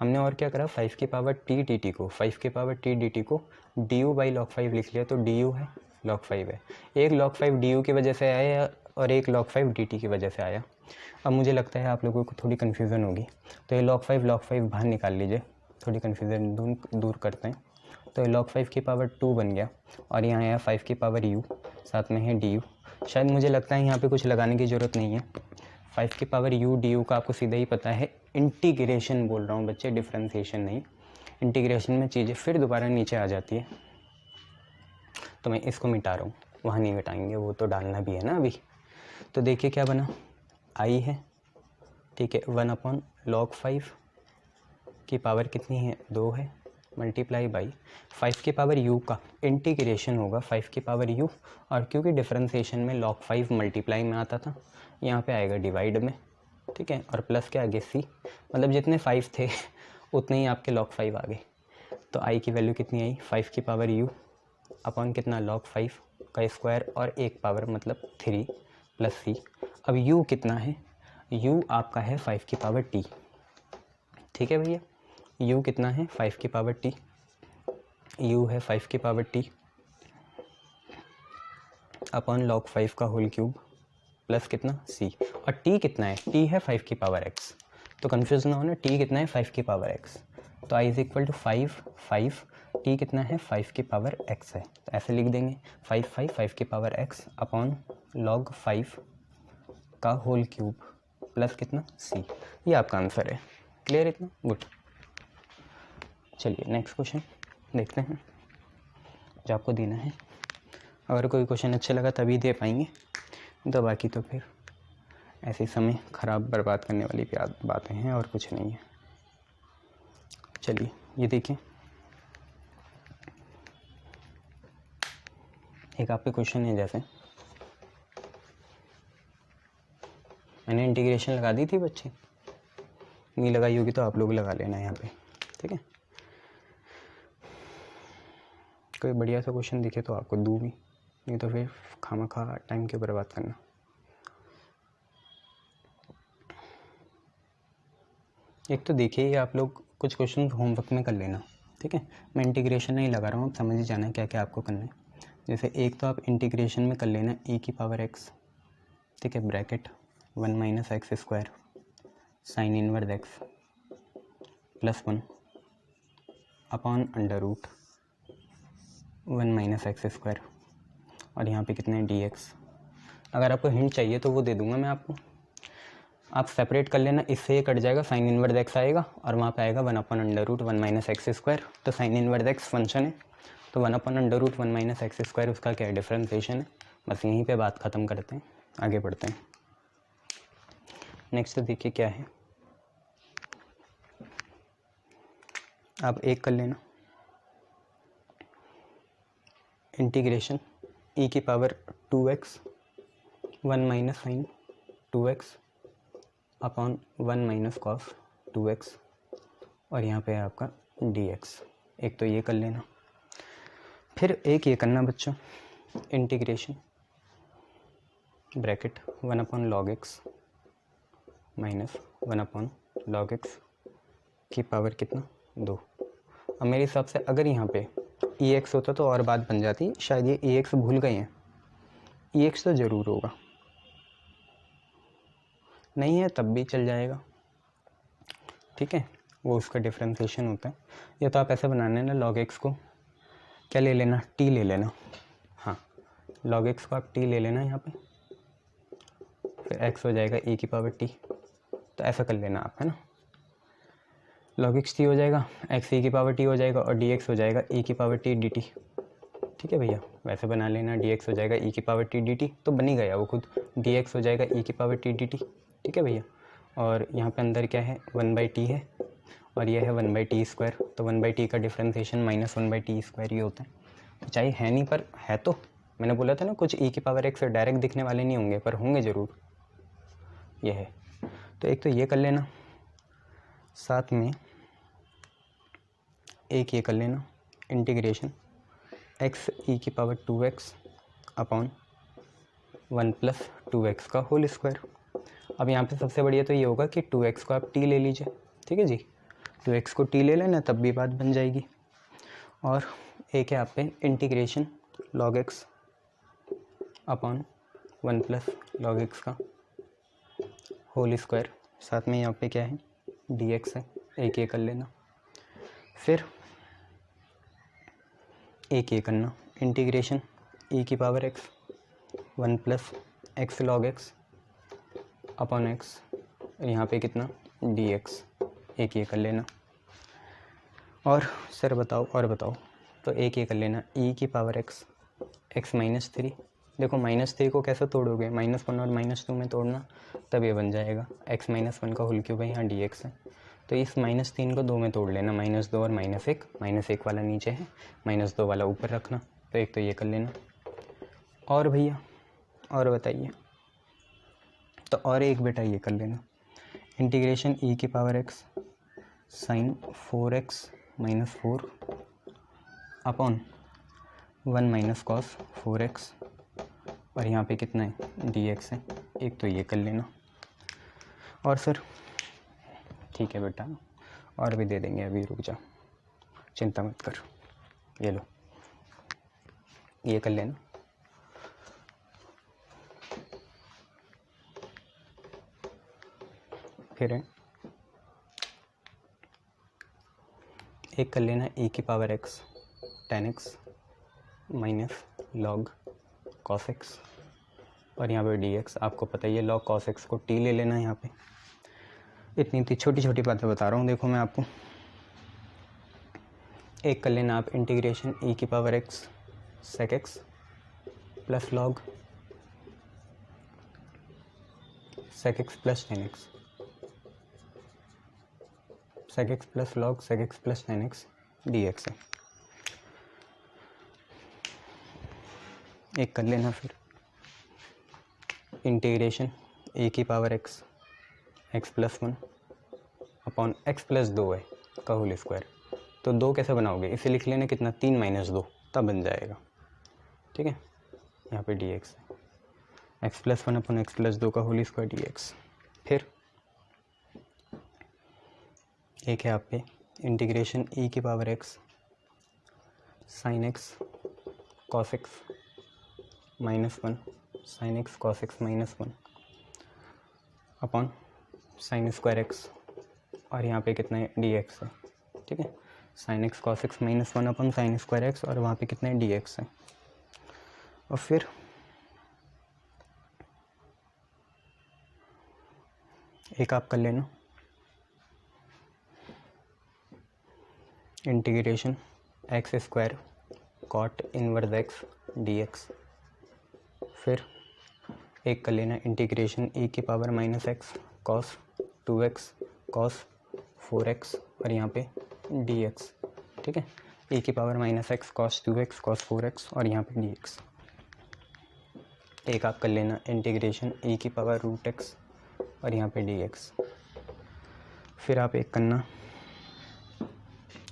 हमने और क्या करा, 5 की पावर t dt को, 5 की पावर t dt को du बाई log 5 लिख लिया, तो du है log 5 है। एक log 5 du की वजह से आया और एक log 5 dt की वजह से आया। अब मुझे लगता है आप लोगों को थोड़ी कन्फ्यूज़न होगी, तो ये log 5 बाहर निकाल लीजिए, थोड़ी कन्फ्यूज़न दूर करते हैं। तो log 5 की पावर 2 बन गया, और यहाँ आया 5 की पावर u, साथ में है du। शायद मुझे लगता है यहाँ पे कुछ लगाने की ज़रूरत नहीं है। 5 की पावर u du का आपको सीधा ही पता है, इंटीग्रेशन बोल रहा हूँ बच्चे, डिफ्रेंसिएशन नहीं। इंटीग्रेशन में चीज़ें फिर दोबारा नीचे आ जाती है, तो मैं इसको मिटा रहा हूँ, वहाँ नहीं मिटाएंगे, वो तो डालना भी है ना अभी। तो देखिए क्या बना, i है, ठीक है, 1/log 5 की पावर कितनी है, 2 है, मल्टीप्लाई बाई 5 की पावर u का इंटीग्रेशन होगा 5 की पावर u, और क्योंकि डिफरेंशिएशन में log 5 मल्टीप्लाई में आता था, यहाँ पे आएगा डिवाइड में, ठीक है, और प्लस के आगे सी, मतलब जितने 5 थे उतने ही आपके log 5 आ गए। तो आई की वैल्यू कितनी आई, 5 की पावर u अपॉन कितना log 5 का स्क्वायर और 1 पावर मतलब 3 प्लस सी। अब u कितना है, u आपका है 5 की पावर t। ठीक है भैया, u कितना है 5 की पावर t, u है 5 की पावर t अपॉन log 5 का होल क्यूब प्लस कितना c। और t कितना है, t है 5 की पावर x। तो कन्फ्यूज ना होना, t कितना है 5 की पावर x। तो i is equal to 5 t कितना है 5 की पावर x है, तो ऐसे लिख देंगे 5 की पावर x अपॉन log 5 का होल क्यूब प्लस कितना c। ये आपका आंसर है। क्लियर इतना, गुड। चलिए नेक्स्ट क्वेश्चन देखते हैं जो आपको देना है। अगर कोई क्वेश्चन अच्छा लगा तभी दे पाएंगे, तो बाकी तो फिर ऐसे समय ख़राब बर्बाद करने वाली बातें हैं और कुछ नहीं है। चलिए ये देखिए, एक आपके क्वेश्चन है, जैसे मैंने इंटीग्रेशन लगा दी थी बच्चे, नहीं लगाई होगी तो आप लोग लगा लेना यहाँ पे, ठीक है। कोई बढ़िया सा क्वेश्चन दिखे तो आपको दूँ भी, नहीं तो फिर खामखा टाइम क्यों बर्बाद करना। एक तो देखिए आप लोग कुछ क्वेश्चन होमवर्क में कर लेना, ठीक है। मैं इंटीग्रेशन नहीं लगा रहा हूँ, समझ ही जाना है क्या क्या आपको करना है। जैसे एक तो आप इंटीग्रेशन में कर लेना e की पावर x, ठीक है, bracket 1 minus x square sine inverse x plus 1 upon under root 1 minus x square, और यहाँ पे कितने dx। अगर आपको हिंट चाहिए तो वो दे दूँगा मैं आपको, आप सेपरेट कर लेना, इससे ये कट जाएगा, साइन इनवर्स x आएगा और वहाँ पे आएगा 1 upon under root 1 minus x square. तो साइन इनवर्स x फंक्शन है, तो 1 upon under root 1 minus x square उसका क्या है, डिफरेंशिएशन है। बस यहीं पे बात ख़त्म करते हैं, आगे बढ़ते हैं। नेक्स्ट देखिए क्या है, आप एक कर लेना इंटीग्रेशन e की power 2x 1 minus sine 2x upon 1 minus cos 2x, और यहाँ पे है आपका dx। एक तो ये कर लेना, फिर एक ये करना बच्चों, integration bracket 1 upon log x minus 1 upon log x की पावर कितना 2। अब मेरे हिसाब से अगर यहाँ पे ex होता तो और बात बन जाती, शायद ये ex भूल गए हैं, ex तो ज़रूर होगा, नहीं है तब भी चल जाएगा, ठीक है, वो उसका डिफरेंशिएशन होता है। या तो आप ऐसे बनाना ना, log x को क्या ले लेना, t ले लेना, हाँ log x को आप t ले लेना यहाँ पे, फिर x हो जाएगा e की पावर t, तो ऐसा कर लेना आप, है ना। log x t हो जाएगा, x e की पावर t हो जाएगा, और dx हो जाएगा e की पावर t dt, ठीक है भैया। वैसे बना लेना, dx हो जाएगा e की पावर t dt, तो बन ही गया वो खुद, dx हो जाएगा e की पावर t dt, ठीक है भैया। और यहाँ पे अंदर क्या है, 1/t है, और यह है 1/t स्क्वायर, तो 1/t का डिफरेंशिएशन माइनस 1/t स्क्वायर ये होता है। चाहे है नहीं पर है, तो मैंने बोला था ना कुछ e की पावर x डायरेक्ट दिखने वाले नहीं होंगे, पर होंगे ज़रूर, ये है। तो एक तो ये कर लेना, साथ में एक ये कर लेना इंटीग्रेशन x e की power 2x upon 1 plus 2x का होल स्क्वायर। अब यहाँ पे सबसे बढ़िया तो ये होगा कि 2x को आप t ले लीजिए, ठीक है जी, 2x को t ले लेना, तब भी बात बन जाएगी। और एक है आप पे integration log x upon 1 plus log x का होल स्क्वायर, साथ में यहाँ पे क्या है dx है, एक ये कर लेना। फिर एक ये करना इंटीग्रेशन e की power x 1 plus x log x upon x, यहाँ पे कितना dx, एक ये कर लेना। और सर बताओ, और बताओ, तो एक ये कर लेना e की पावर x माइनस 3। देखो -3 को कैसे तोड़ोगे, -1 और -2 में तोड़ना, तब ये बन जाएगा x माइनस 1 का होल क्यूब है, यहाँ dx है, तो इस -3 को 2 में तोड़ लेना, -2 और -1 वाला नीचे है, -2 वाला ऊपर रखना, तो एक तो ये कर लेना। और भैया और बताइए, तो और एक बेटा ये कर लेना, इंटीग्रेशन ई की power x sine 4x minus 4 upon 1 minus cos 4x, और यहाँ पे कितना है dx है। एक तो ये कर लेना, और सर ठीक है बेटा और भी दे देंगे, अभी रुक जा, चिंता मत कर, ये लो ये कर लेना। फिर है एक कर लेना e की power x tan x minus log cos x, और यहाँ पे dx आपको पता ही है, log cos x को t ले लेना है यहाँ पे। इतनी छोटी छोटी बातें बता रहा हूँ देखो मैं आपको। एक कर लेना आप इंटीग्रेशन e की power x sec x plus log sec x plus tan x, sec x plus log sec x plus tan x dx है। एक कर लेना फिर इंटीग्रेशन e की power x x plus 1 upon x plus 2 है का whole square. तो 2 कैसे बनाओगे, इसे लिख लेना कितना 3 माइनस 2, तब बन जाएगा। ठीक है, यहाँ पे dx है x plus 1 upon x plus 2 का होल स्क्वायर dx। फिर एक है आप पे इंटीग्रेशन e की power x sine x cos x minus 1 sine x cos x minus 1 upon sine square x, और यहाँ पे कितना है dx है। ठीक है, sine x cos x minus 1 upon sine square x, और वहाँ पे कितना है dx है। और फिर एक आप कर लेना integration x square cot inverse x dx। फिर एक कर लेना इंटीग्रेशन e की power minus x cos 2x cos 4x, और यहाँ पे dx। ठीक है, e की power minus x cos 2x cos 4x, और यहाँ पे dx। एक आप कर लेना इंटीग्रेशन e की पावर रूट x, और यहाँ पे dx। फिर आप एक करना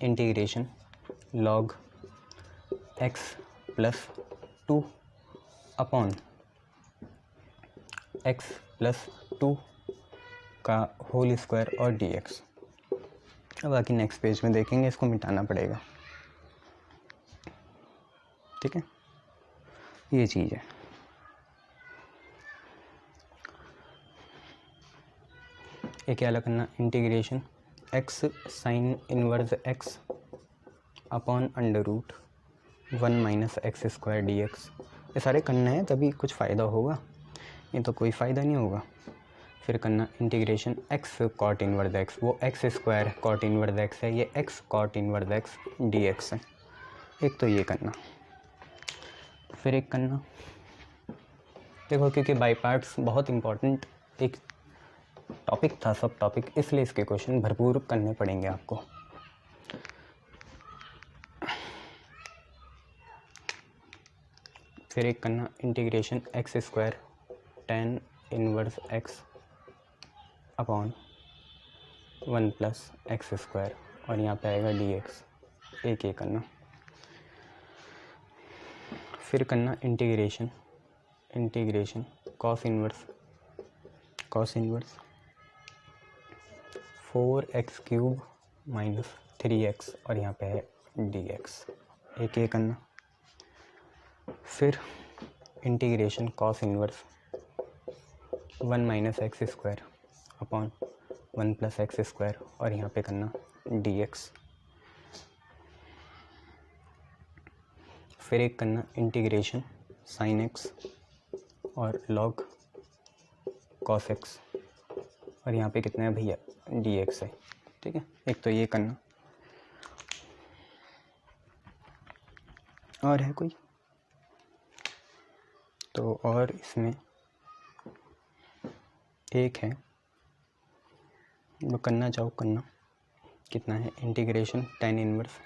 integration log x plus 2 upon x plus 2 का होल स्क्वायर और dx। अब बाकी नेक्स्ट पेज में देखेंगे, इसको मिटाना पड़ेगा। ठीक है, ये चीज़ है। एक क्या करना integration x sine inverse x upon under root 1 minus x square dx। ये सारे करना है तभी कुछ फ़ायदा होगा, ये तो कोई फ़ायदा नहीं होगा। फिर करना integration x cot inverse x, वो x square cot inverse x है, ये x cot inverse x dx है। एक तो ये करना, फिर एक करना देखो, क्योंकि बाई पार्ट्स बहुत इम्पोर्टेंट एक टॉपिक था, सब टॉपिक, इसलिए इसके क्वेश्चन भरपूर करने पड़ेंगे आपको। फिर एक करना integration x square tan inverse X upon 1 plus x square, और यहाँ पे आएगा dx। एक ये करना। फिर करना integration cos inverse 4x cube minus 3x, और यहाँ पे है dx। एक ये करना। फिर integration cos inverse 1 minus x square upon 1 plus x square, और यहाँ पे करना dx। फिर एक करना इंटीग्रेशन साइन x और log cos x, और यहाँ पे कितना है भैया dx है। ठीक है, एक तो ये करना। और है कोई तो, और इसमें एक है वो करना चाहो करना, कितना है integration tan inverse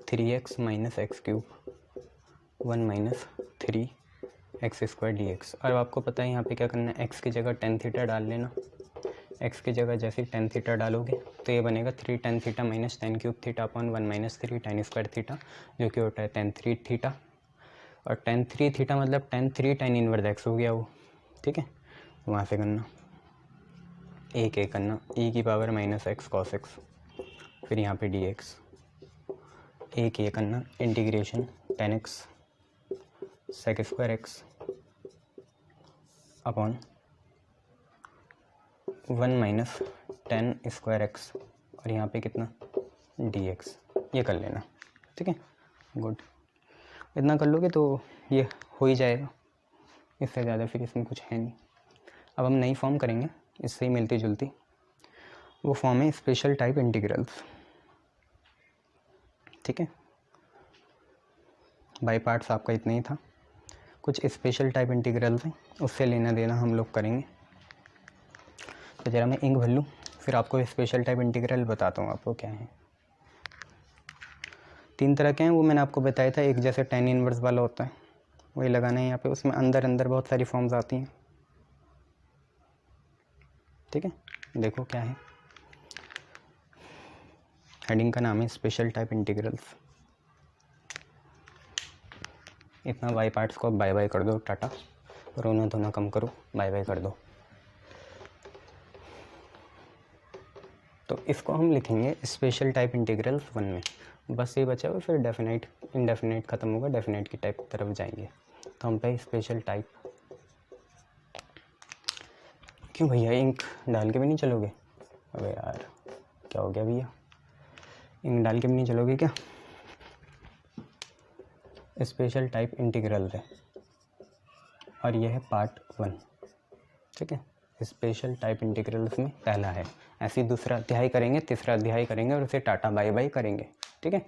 3x minus x cube 1 minus 3x square dx। और आपको पता है यहाँ पे क्या करना है, x की जगह टेन थीटा डाल लेना, एक्स की जगह जैसे टेन थीटा डालोगे तो ये बनेगा 3 tan theta minus ten cube theta upon 1 minus 3 tan square theta, जो कि होता है tan 3 थीटा। और tan 3 थीटा मतलब tan 3 tan इनवर्स एक्स हो गया वो, ठीक है। वहाँ से करना एक करना e की power minus x cos x, फिर यहाँ पे dx, एक ये करना integration tan x sec square x upon 1 minus tan square x, और यहाँ पे कितना dx, ये कर लेना, ठीक है। गुड, इतना कर लोगे तो ये हो ही जाएगा, इससे ज़्यादा फिर इसमें कुछ है नहीं। अब हम नई फॉर्म करेंगे इससे ही मिलती जुलती, वो फॉर्म है स्पेशल टाइप इंटीग्रल्स, ठीक है। बाय पार्ट्स आपका इतना ही था, कुछ स्पेशल टाइप इंटीग्रल्स हैं उससे लेना देना हम लोग करेंगे। तो ज़रा मैं इंक भर लूँ, फिर आपको स्पेशल टाइप इंटीग्रल बताता हूँ आपको क्या है। 3 तरह के हैं, वो मैंने आपको बताया था। एक जैसे tan इनवर्स वाला होता है, वही लगाना है यहाँ पे, उसमें अंदर अंदर बहुत सारी फॉर्म्स आती हैं, ठीक है। देखो क्या है, हेडिंग का नाम है स्पेशल टाइप इंटीग्रल्स। इतना बाई पार्ट्स को बाय बाय कर दो, टाटा, रोना धोना कम करो, बाय बाय कर दो। तो इसको हम लिखेंगे स्पेशल टाइप इंटीग्रल्स 1 में, बस ये बचा हुआ, फिर डेफिनेट इनडेफिनेट ख़त्म होगा, डेफिनेट की टाइप की तरफ जाएंगे। तो हम पे स्पेशल टाइप, क्यों भैया इंक डाल के भी नहीं चलोगे? अबे यार क्या हो गया भैया, इंक डाल के भी नहीं चलोगे क्या? स्पेशल टाइप इंटीग्रल है और यह है पार्ट 1, ठीक है। स्पेशल टाइप इंटीग्रल्स में पहला है, ऐसे ही दूसरा अध्याय करेंगे, तीसरा अध्याय करेंगे और उसे टाटा बाय बाय करेंगे, ठीक है।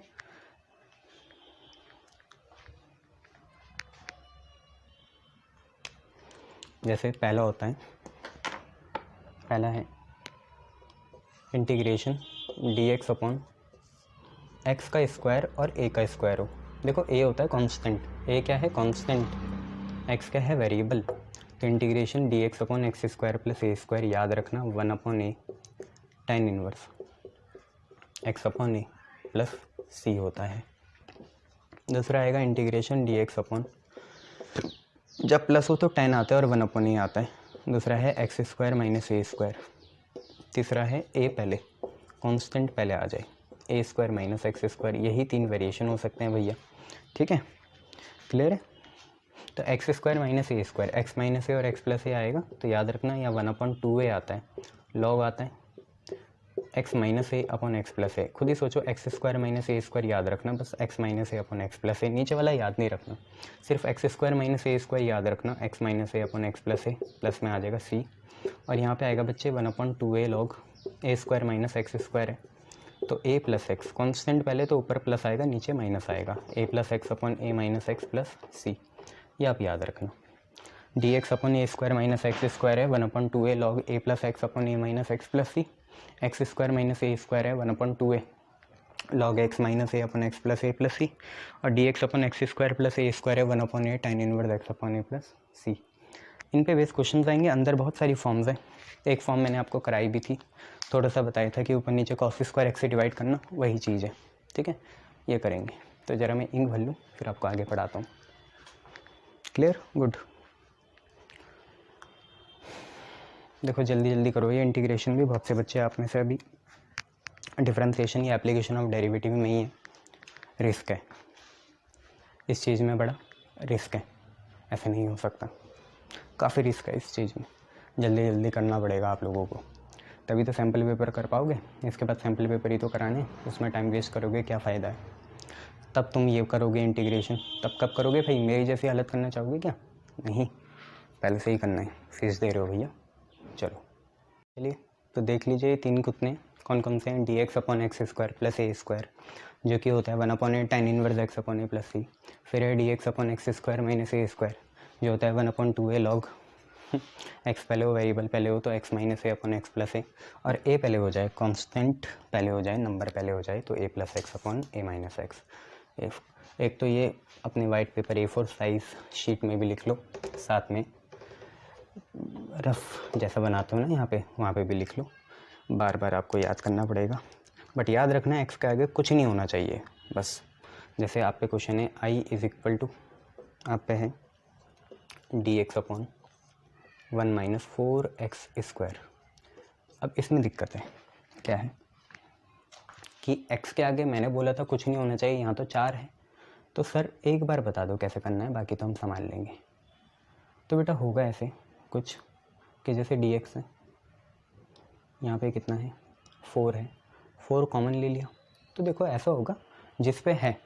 जैसे पहला होता है, पहला है इंटीग्रेशन dx अपॉन एक्स का स्क्वायर और a का स्क्वायर हो। देखो a होता है कांस्टेंट, a क्या है कांस्टेंट, x क्या है वेरिएबल। तो integration dx upon x square plus A square, याद रखना 1 upon A tan inverse x upon A plus c होता है। दूसरा आएगा इंटीग्रेशन dx अपॉन, जब प्लस हो तो tan आता है और 1 अपॉन ए आता है। दूसरा है x square minus A square. तीसरा है a पहले कांस्टेंट पहले आ जाए, ए स्क्वायर माइनस एक्स स्क्वायर। यही 3 वेरिएशन हो सकते हैं भैया, ठीक है, क्लियर है। तो x square minus A square, x minus ए और एक्स प्लस ए आएगा, तो याद रखना या 1/2a आता है, लॉग आता है x minus A upon x plus ए। खुद ही सोचो, x square minus A square याद रखना, बस x minus A upon x plus ए, नीचे वाला याद नहीं रखना, सिर्फ x square minus A square याद रखना, x minus A upon x plus A, plus में आ जाएगा सी, और यहाँ पे आएगा बच्चे 1/2a लॉग ए स्क्वायर माइनस एक्स स्क्वायर है, तो a प्लस एक्स कॉन्स्टेंट, पहले तो ऊपर प्लस आएगा नीचे माइनस आएगा, a plus X upon A minus X plus C, ये आप याद रखना। dx upon A square minus x square है 1/2a log A plus X upon A minus X plus C, X square minus A square है 1/2a log X minus A upon x plus A plus C, और dx upon x square plus A square है 1/a tan inverse X upon A plus C. इन पे base question आएंगे, अंदर बहुत सारी forms हैं। एक फॉर्म मैंने आपको कराई भी थी, थोड़ा सा बताया था कि ऊपर नीचे कॉस स्क्वायर एक्स से डिवाइड करना, वही चीज़ है, ठीक है, ये करेंगे। तो ज़रा मैं इंक भर लूँ, फिर आपको आगे पढ़ाता हूँ, क्लियर, गुड। देखो जल्दी जल्दी करो, ये इंटीग्रेशन भी बहुत से बच्चे आप में से अभी डिफरेंशिएशन या एप्लीकेशन ऑफ डेरिवेटिव में ही है, रिस्क है इस चीज़ में, बड़ा रिस्क है, ऐसे नहीं हो सकता, काफ़ी रिस्क है इस चीज़ में, जल्दी जल्दी करना पड़ेगा आप लोगों को, तभी तो सैम्पल पेपर कर पाओगे। इसके बाद सैम्पल पेपर ही तो कराने, उसमें टाइम वेस्ट करोगे क्या फ़ायदा है। तब तुम ये करोगे इंटीग्रेशन, तब कब करोगे भाई, मेरी जैसी हालत करना चाहोगे क्या? नहीं, पहले से ही करना है, फीस दे रहे हो भैया। चलो चलिए, तो देख लीजिए 3 कितने कौन कौन से हैं, dx upon x square plus A square, जो कि होता है 1/a tan inverse X upon A plus C. फिर है dx upon x square minus A square, जो होता है 1/2a लॉग एक्स पहले हो, वेरिएबल पहले हो तो x minus A upon x plus ए, और ए पहले हो जाए, कांस्टेंट पहले हो जाए, नंबर पहले हो जाए, तो ए plus X upon A minus x. एक तो ये अपने white paper A4 size sheet में भी लिख लो, साथ में रफ जैसा बनाते हो ना यहाँ पे, वहाँ पे भी लिख लो, बार बार आपको याद करना पड़ेगा। बट याद रखना एक्स के आगे कुछ नहीं होना चाहिए बस। जैसे आप पे क्वेश्चन है आई इज़ इक्वल टू, आप पे है D X upon 1 minus 4x²। अब इसमें दिक्कत है, क्या है कि x के आगे मैंने बोला था कुछ नहीं होना चाहिए, यहाँ तो 4 है। तो सर एक बार बता दो कैसे करना है, बाकी तो हम संभाल लेंगे। तो बेटा होगा ऐसे कुछ कि जैसे dx है, यहाँ पे कितना है 4 है, 4 कॉमन ले लिया। तो देखो ऐसा होगा जिस पे है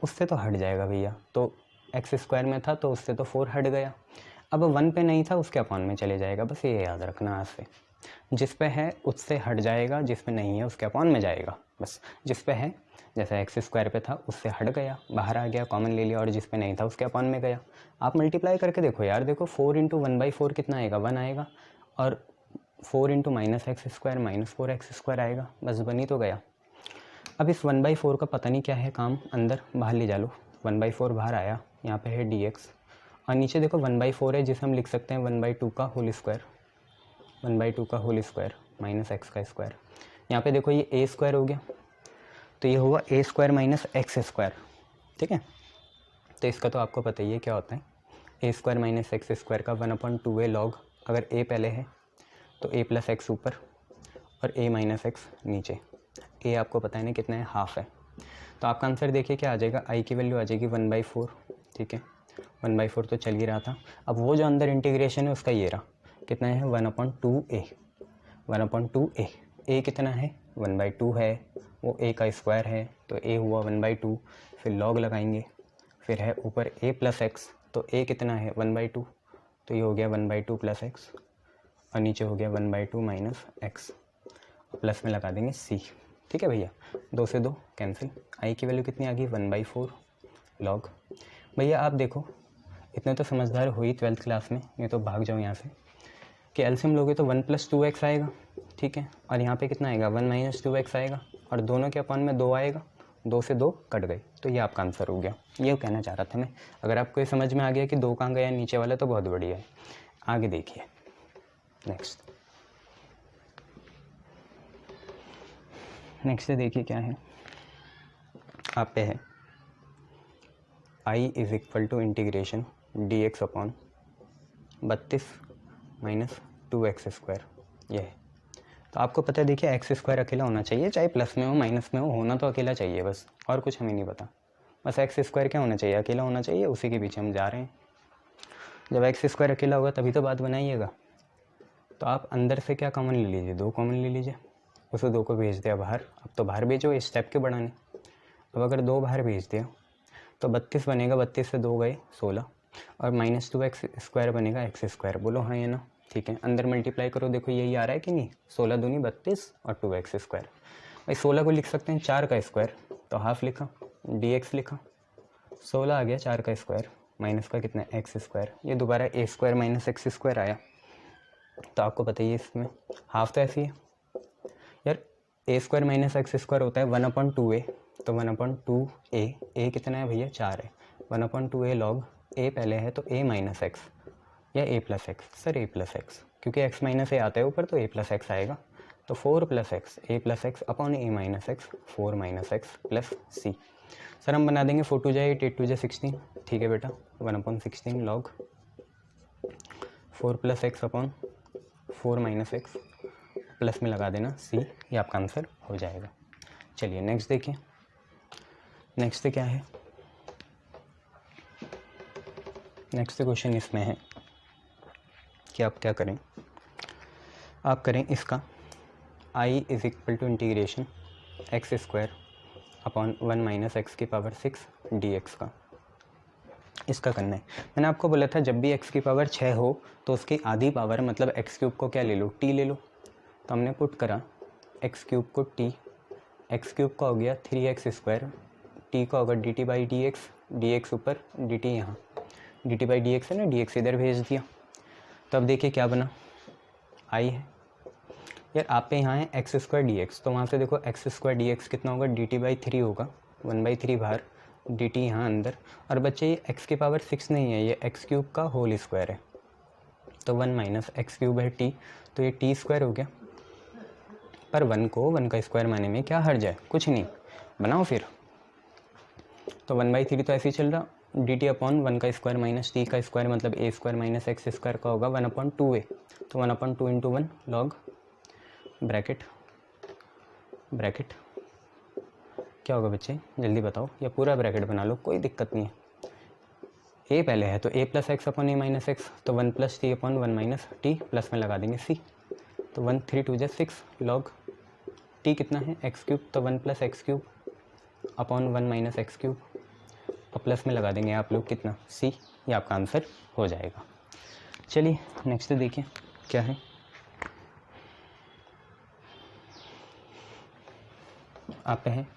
उससे तो हट जाएगा भैया, तो x² में था तो उससे तो 4 हट गया। अब 1 पे नहीं था उसके अपॉन में चले जाएगा, बस ये याद रखना आज से। जिस पे है उससे हट जाएगा, जिस पे नहीं है उसके अपॉन में जाएगा। बस जिस पे है, जैसे x² पे था उससे हट गया, बाहर आ गया, कॉमन ले लिया, और जिस पे नहीं था उसके अपॉन में गया। आप मल्टीप्लाई करके देखो यार, देखो 4 × 1/4 कितना आएगा, 1 आएगा, और 4 × -x² -4x² आएगा, बस बन ही तो गया। अब इस 1/4 का पता नहीं क्या है काम, अंदर बाहर ले जा लो, 1/4 बाहर आया, यहाँ पे है dx, और नीचे देखो 1/4 है जिसे हम लिख सकते हैं 1/2 का होल स्क्वायर, 1/2 का होल स्क्वायर माइनस एक्स का स्क्वायर। यहाँ पे देखो ये a² हो गया, तो ये हुआ a² - x², ठीक है। तो इसका तो आपको पता ही है क्या होता है, a² - x² का 1/2a log, अगर a पहले है तो a + x ऊपर और a - x नीचे। a आपको पता है ना कितना है, हाफ है। तो आपका आंसर देखिए क्या आ जाएगा, i की वैल्यू आ जाएगी 1/4, ठीक है, 1/4 तो चल ही रहा था। अब वो जो अंदर इंटीग्रेशन है उसका ये रहा, कितना है 1/2a, 1/2a, a कितना है 1/2 है, वो a का स्क्वायर है तो a हुआ 1/2, फिर log लगाएंगे, फिर है ऊपर a + x, तो a कितना है 1/2, तो ये हो गया 1/2 + x, और नीचे हो गया 1/2 - x, प्लस में लगा देंगे c, ठीक है भैया। 2 से 2 कैंसिल, i की वैल्यू कितनी आ गई 1/4 log। भैया आप देखो इतने तो समझदार हो ही 12th क्लास में, ये तो भाग जाओ यहाँ से, कि एलसीएम लोगे तो 1 + 2x आएगा, ठीक है, और यहाँ पे कितना आएगा 1 - 2x आएगा, और दोनों के अपॉन में 2 आएगा, 2 से 2 कट गए, तो ये आपका आंसर हो गया। ये कहना चाह रहा था मैं। अगर आपको ये समझ में आ गया कि 2 कहाँ गया नीचे वाला, तो बहुत बढ़िया है। आगे देखिए नेक्स्ट देखिए क्या है, आप पे है i is equal to integration dx upon 32 - 2x², ये है। तो आपको पता है देखिए x² अकेला होना चाहिए, चाहे प्लस में हो माइनस में हो, होना तो अकेला चाहिए बस, और कुछ हमें नहीं पता, बस x² क्या होना चाहिए, अकेला होना चाहिए, उसी के पीछे हम जा रहे हैं। जब x² अकेला होगा तभी तो बात बनाइएगा। तो आप अंदर से क्या कॉमन ले लीजिए, 2 कॉमन ले लीजिए, उसे 2 को भेज दिया बाहर। अब तो बाहर भेजो इस स्टेप के बढ़ाने। अब अगर 2 बाहर भेज दिया तो 32 बनेगा, 32 से 2 गए 16, और -2x² बनेगा x², बोलो हाँ या ना, ठीक है। अंदर मल्टीप्लाई करो, देखो यही आ रहा है कि नहीं, 16 दूनी 32 और 2x²। भाई 16 को लिख सकते हैं 4 का स्क्वायर, तो हाफ लिखा, dx लिखा, 16 आ गया 4 का स्क्वायर, माइनस का कितना x², ये दोबारा a² - x² आया। तो आपको पता ही है इसमें हाफ तो ऐसी है यार, a² - x² होता है 1/2a, तो 1/2a, a कितना है भैया 4 है, 1/2a log, a पहले है तो a - x या a + x, sir a + x, क्योंकि x - a आता है ऊपर तो a + x आएगा, तो 4 + x, a + x upon a - x, 4 - x plus c। Sir हम बना देंगे 4 × 2 = 8, 8 × 2 = 16, ठीक है बेटा, 1/16 log 4 + x upon 4 - x, plus में लगा देना c, ये आपका आंसर हो जाएगा। चलिए नेक्स्ट देखिए, नेक्स्ट क्या है, नेक्स्ट क्वेश्चन इसमें है कि आप क्या करें, आप करें इसका i is equal to integration x² upon 1 - x⁻6 dx का, इसका करना है। मैंने आपको बोला था जब भी x की पावर 6 हो तो उसकी आधी पावर मतलब x³ को क्या ले लो, t ले लो। तो हमने पुट करा x³ को t, x³ का हो गया 3x², t का होगा dt/dx, dx ऊपर dt यहाँ, dt/dx है ना, dx इधर भेज दिया। तो अब देखिए क्या बना, i है यार, आप पे यहाँ है x² dx, तो वहाँ से देखो x² dx कितना होगा, dt/3 होगा, 1/3 बाहर, dt यहाँ अंदर। और बच्चे ये x की पावर 6 नहीं है, ये x³ का होल स्क्वायर है, तो 1 माइनस एक्स क्यूब है टी, तो ये टी स्क्वायर हो गया। पर 1 को 1 का स्क्वायर माने में क्या हर्ज है, कुछ नहीं, बनाओ फिर। तो 1/3 तो ऐसे ही चल रहा, डी टी अपॉन 1 का स्क्वायर माइनस टी का स्क्वायर मतलब ए स्क्वायर माइनस एक्स स्क्वायर का होगा 1/2a। तो 1/2 इंटू 1 लॉग ब्रैकेट ब्रैकेट क्या होगा बच्चे, जल्दी बताओ, या पूरा ब्रैकेट बना लो, कोई दिक्कत नहीं है। ए पहले है तो a plus X upon A minus x, तो 1 plus T upon 1 minus T, plus में लगा देंगे c, तो 1 3 2 6 लॉग टी कितना है एक्स क्यूब, तो 1 plus x cube upon 1 minus x cube, और प्लस में लगा देंगे आप लोग कितना c, ये आपका आंसर हो जाएगा। चलिए नेक्स्ट देखिए क्या है। आप पे है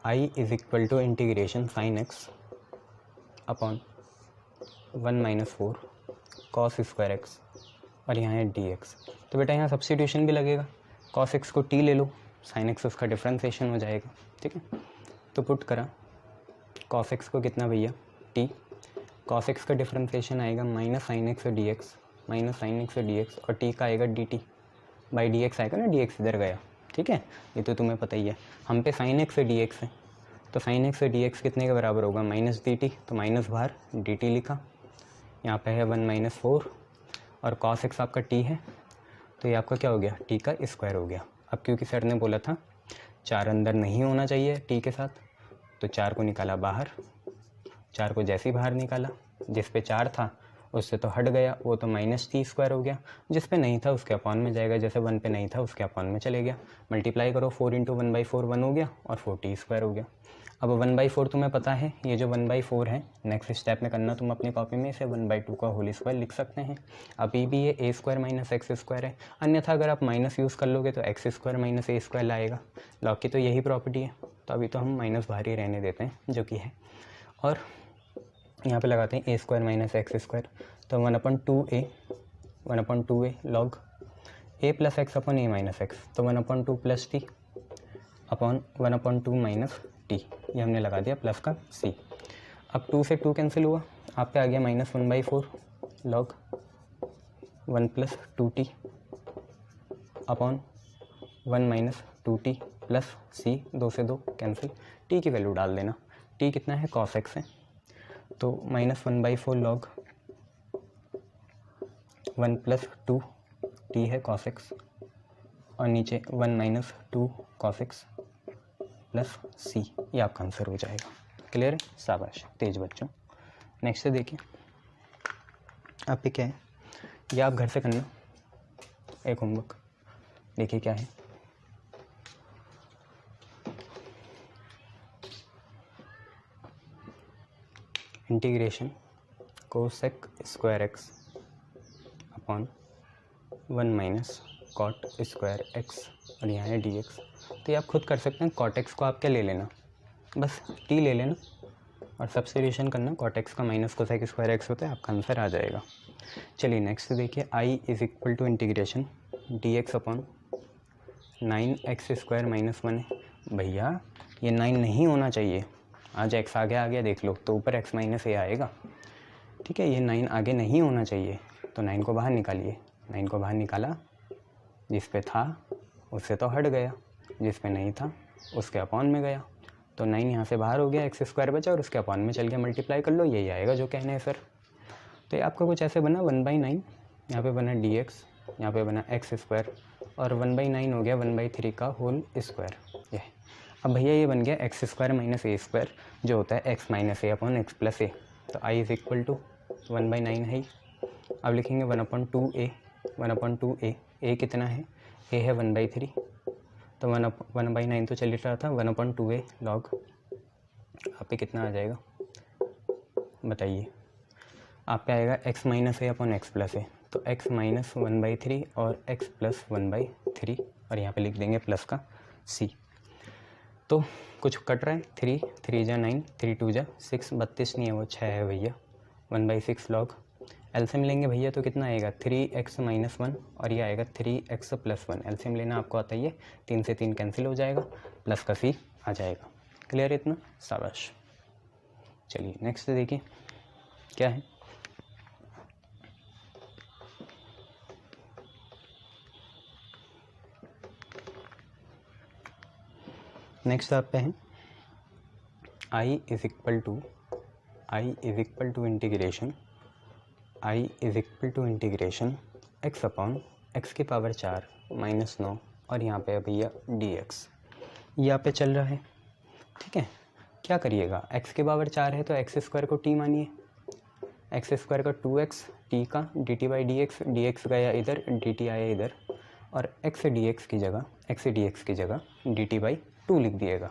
I is equal to integration sine x upon 1 minus 4 cos square x, और यहाँ है डी एक्स। तो बेटा यहाँ सब्स्टिट्यूशन भी लगेगा, कॉस एक्स को टी ले लो, साइन एक्स उसका डिफ्रेंसिएशन हो जाएगा, ठीक है। तो पुट करा कॉस एक्स को कितना भैया टी, कॉस एक्स का डिफ्रेंसिएशन आएगा minus sine x D x, minus sine x D x, और टी का आएगा D T by d x आएगा ना, डी एक्स इधर गया, ठीक है, ये तो तुम्हें पता ही है। हम पे साइन एक्स डी एक्स है, तो साइन एक्स डी एक्स कितने के बराबर होगा माइनस डी टी, तो माइनस बाहर डी टी लिखा, यहाँ पे है 1 माइनस 4, और कॉस एक्स आपका टी है, तो ये आपका क्या हो गया टी का स्क्वायर हो गया। अब क्योंकि सर ने बोला था 4 अंदर नहीं होना चाहिए टी के साथ, तो 4 को निकाला बाहर, 4 को जैसे ही बाहर निकाला, जिस पे 4 था उससे तो हट गया, वो तो माइनस टी स्क्वायर हो गया, जिस पे नहीं था उसके अपॉन में जाएगा, जैसे 1 पे नहीं था उसके अपॉन में चले गया, मल्टीप्लाई करो 4 इंटू 1/4 1 हो गया, और 4 टी स्क्वायर हो गया। अब 1/4 तुम्हें पता है, ये जो 1/4 है नेक्स्ट स्टेप में करना तुम अपनी कॉपी में इसे 1/2 का होल स्क्वायर लिख सकते हैं। अभी भी ये ए स्क्वायर माइनस एक्स स्क्वायर है, अन्यथा अगर आप माइनस यूज़ कर लोगे तो x square minus A square लाएगा, लॉग की तो यही प्रॉपर्टी है, तो अभी तो हम माइनस बाहर ही रहने देते हैं जो कि है, और यहाँ पे लगाते हैं ए स्क्वायर माइनस एक्स स्क्वायर, तो 1/2a log A plus X upon A minus x, तो 1/2 plus T upon 1/2 minus T, ये हमने लगा दिया प्लस का c। अब 2 से 2 कैंसिल हुआ, आप पे आ गया minus 1/4 log 1 plus 2t upon 1 minus 2t plus c, 2 से 2 कैंसिल, t की वैल्यू डाल देना, t कितना है cos x है, तो माइनस 1/4 लॉग 1 प्लस 2 t है cos x, और नीचे 1 minus 2 cos x plus c, ये आपका आंसर हो जाएगा। क्लियर है, शाबाश तेज बच्चों। नेक्स्ट देखिए आप पे क्या है, ये आप घर से करना एक होमवर्क, देखिए क्या है। Integration cosec square x upon 1 minus cot square x, और यहाँ है डी एक्स। तो ये आप खुद कर सकते हैं, कॉट एक्स को आप क्या ले लेना, बस टी ले लेना, और सब्स्टिट्यूशन करना, कॉट एक्स का माइनस कोसेक स्क्वायर एक्स होता है, आपका आंसर आ जाएगा। चलिए नेक्स्ट देखिए, I is equal to integration D X upon 9x square minus 1 है। भैया ये 9 नहीं होना चाहिए, आज x आगे आ गया देख लो, तो ऊपर x माइनस ए आएगा, ठीक है, ये 9 आगे नहीं होना चाहिए, तो 9 को बाहर निकालिए, 9 को बाहर निकाला, जिस पे था उससे तो हट गया, जिस पे नहीं था उसके अपॉन में गया, तो 9 यहाँ से बाहर हो गया, एक्स स्क्वायर बचा और उसके अपॉन में चल गया, मल्टीप्लाई कर लो, यही आएगा जो कहने हैं सर। तो ये आपका कुछ ऐसे बना 1/9, यहाँ पे बना डी एक्स, यहाँ पे बना एक्स स्क्वायर, और 1/9 हो गया 1/3 का होल स्क्वायर, ये। अब भैया ये बन गया x square minus A square, जो होता है x minus A upon x plus ए, तो आई इज इक्वल टू 1/9 है। अब लिखेंगे 1/2a, 1/2a, ए कितना है, ए है 1/3, तो 1/9 तो चल रहा था, 1/2a लॉग, आप पे कितना आ जाएगा बताइए, आप पे आएगा x minus A upon x plus ए, तो x माइनस 1/3 और x प्लस 1/3, और यहाँ पे लिख देंगे प्लस का c। तो कुछ कट रहा है, 3 3 जा 9, 3 2 जा 6, 32 नहीं है वो 6 है भैया, 1/6 लॉग, एलसीएम लेंगे भैया तो कितना आएगा 3x माइनस 1, और ये आएगा 3x प्लस 1, एलसीएम लेना आपको आता ही है, 3 से 3 कैंसिल हो जाएगा, प्लस का c आ जाएगा। क्लियर इतना, शाबाश। चलिए नेक्स्ट देखिए, क्या है, नेक्स्ट आप पे है i is equal to integration x upon x की पावर 4 माइनस 9 और यहाँ पे भैया dx यहाँ पे चल रहा है। ठीक है, क्या करिएगा, x की पावर 4 है तो एक्स स्क्वायर को t मानिए, एक्स स्क्वायर का 2x, t का dt बाई dx गया इधर, dt आया इधर, और x dx की जगह dt बाई 2 लिख दिएगा।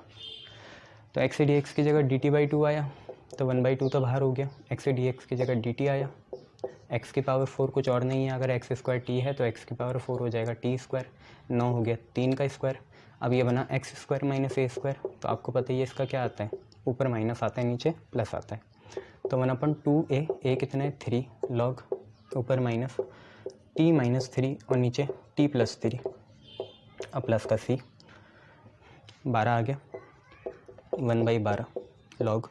तो x dx की जगह dt बाई 2 आया तो 1/2 तो बाहर हो गया, x dx की जगह dt आया, x की पावर 4 कुछ और नहीं है, अगर x स्क्वायर t है तो x की पावर 4 हो जाएगा t स्क्वायर, 9 हो गया 3 का स्क्वायर। अब ये बना x square minus a square, तो आपको पता ही है इसका क्या आता है, ऊपर माइनस आता है नीचे प्लस आता है, तो 1/2a, a कितना है 3 लॉग, ऊपर माइनस t माइनस 3 और नीचे t प्लस 3, अब प्लस का c, 12 आ गया 1/12 लॉग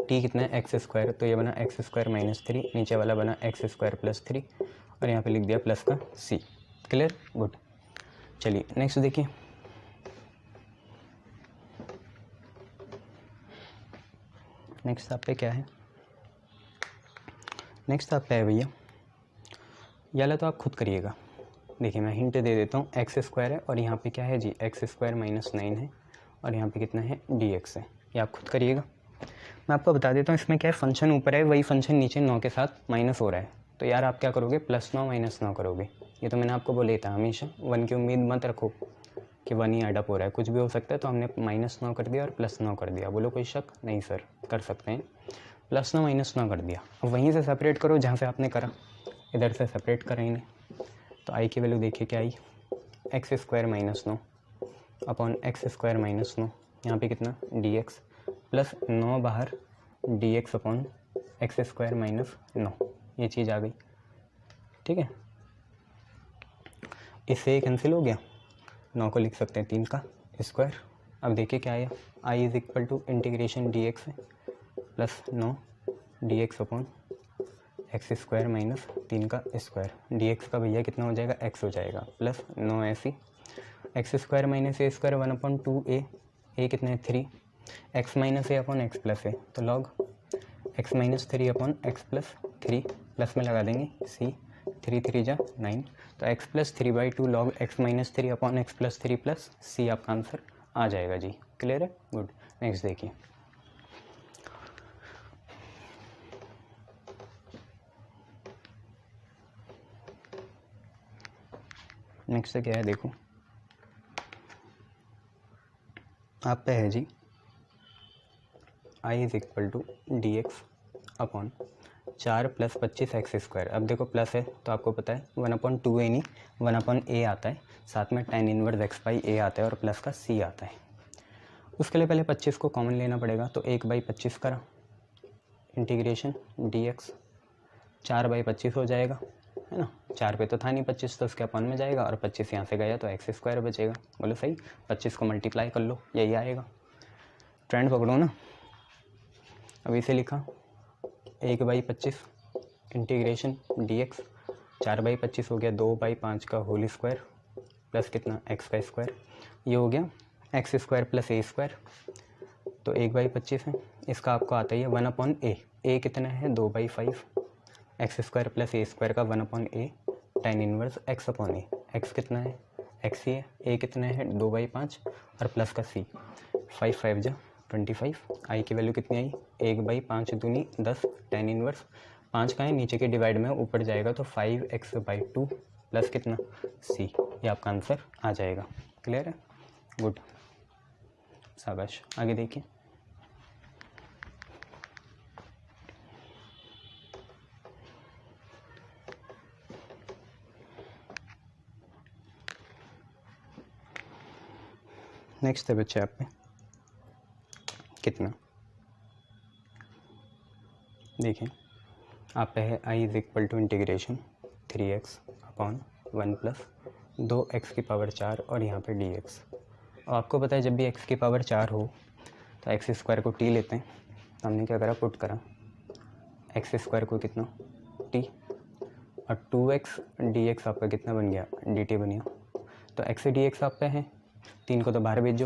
t कितना है एक्स स्क्वायर, तो ये बना एक्स स्क्वायर माइनस 3, नीचे वाला बना एक्स स्क्वायर प्लस 3 और यहाँ पे लिख दिया प्लस का c। Clear, good. चलिए नेक्स्ट देखिए, नेक्स्ट आप पे क्या है, नेक्स्ट आप पे है भैया, याला तो आप खुद करिएगा। देखिए मैं हिंट दे देता हूँ, एक्स स्क्वायर है और यहाँ पे क्या है जी, एक्स स्क्वायर माइनस 9 है और यहाँ पे कितना है dx है, ये आप खुद करिएगा। मैं आपको बता देता हूँ इसमें क्या है, फंक्शन ऊपर है वही फंक्शन नीचे 9 के साथ माइनस हो रहा है, तो यार आप क्या करोगे, +9 -9 करोगे। ये तो मैंने आपको बोला था, हमेशा 1 की उम्मीद मत रखो कि 1 ही एडअप हो रहा है, कुछ भी हो सकता है, तो हमने -9 कर दिया और +9 कर दिया। बोलो कोई शक नहीं सर, कर सकते हैं, +9 -9 कर दिया। अब वहीं से सेपरेट करो जहाँ से आपने करा, इधर से सेपरेट करें इन्हें, तो आई की वैल्यू देखिए क्या आई, X square minus 9 upon x square minus 9, यहाँ पे कितना dx प्लस 9 बाहर dx upon x square minus 9, ये चीज़ आ गई। ठीक है, इससे ये कैंसिल हो गया, 9 को लिख सकते हैं 3 का स्क्वायर। अब देखिए क्या आया, i is equal to integration dx है plus 9 dx upon x square minus 3 का स्क्वायर, dx का भैया कितना हो जाएगा, x हो जाएगा प्लस 9 ऐसी x square minus A square 1/2a, a कितना है 3, x minus A upon x plus ए, तो log x minus 3 upon x plus 3, plus में लगा देंगे c, 3 3 जा 9, तो x plus 3/2 log x minus 3 upon x plus 3 plus c आपका answer आ जाएगा जी। क्लियर है, गुड। नेक्स्ट देखिए, नेक्स्ट क्या है, देखो आप पे है जी i is equal to dx upon 4 + 25 x square. अब देखो प्लस है तो आपको पता है 1/2a नहीं 1/a आता है, साथ में tan इनवर्स x/a आता है और प्लस का c आता है। उसके लिए पहले 25 को कॉमन लेना पड़ेगा, तो 1/25 करा इंटीग्रेशन dx 4/25 हो जाएगा, है ना, 4 पे तो था नहीं 25, तो उसके अपन में जाएगा और 25 यहाँ से गया तो एक्स स्क्वायर बचेगा। बोलो सही, 25 को मल्टीप्लाई कर लो, यही आएगा। ट्रेंड पकड़ो ना, अब इसे लिखा 1/25 इंटीग्रेशन dx 4/25 हो गया 2/5 का होल स्क्वायर प्लस कितना एक्स का स्क्वायर, ये हो गया x square plus A square, तो 1/25 है, इसका आपको आता ही है 1/a, a कितना है 2/5, X square plus A square का 1/a tan inverse x upon A, X कितना है x ही है, a कितना है 2/5 और प्लस का c, 5 5 जा 25, i की वैल्यू कितनी आई 1/5 दूनी 10 tan इनवर्स 5 का है नीचे के डिवाइड में ऊपर जाएगा तो 5x/2 प्लस कितना c, ये आपका आंसर आ जाएगा। क्लियर है, गुड, शाबाश। आगे देखिए, नेक्स्ट है बच्चे आप पे कितना, देखिए आप पे है i is equal to integration 3x upon 1 plus 2x की पावर 4 और यहाँ पे dx। और आपको पता है जब भी x की पावर 4 हो तो एक्स स्क्वायर को t लेते हैं, तो हमने क्या करा पुट करा एक्स स्क्वायर को कितना टी, और 2x dx आपका कितना बन गया dt बन गया। तो x से dx आप पे है, 3 को तो बाहर भेज दो,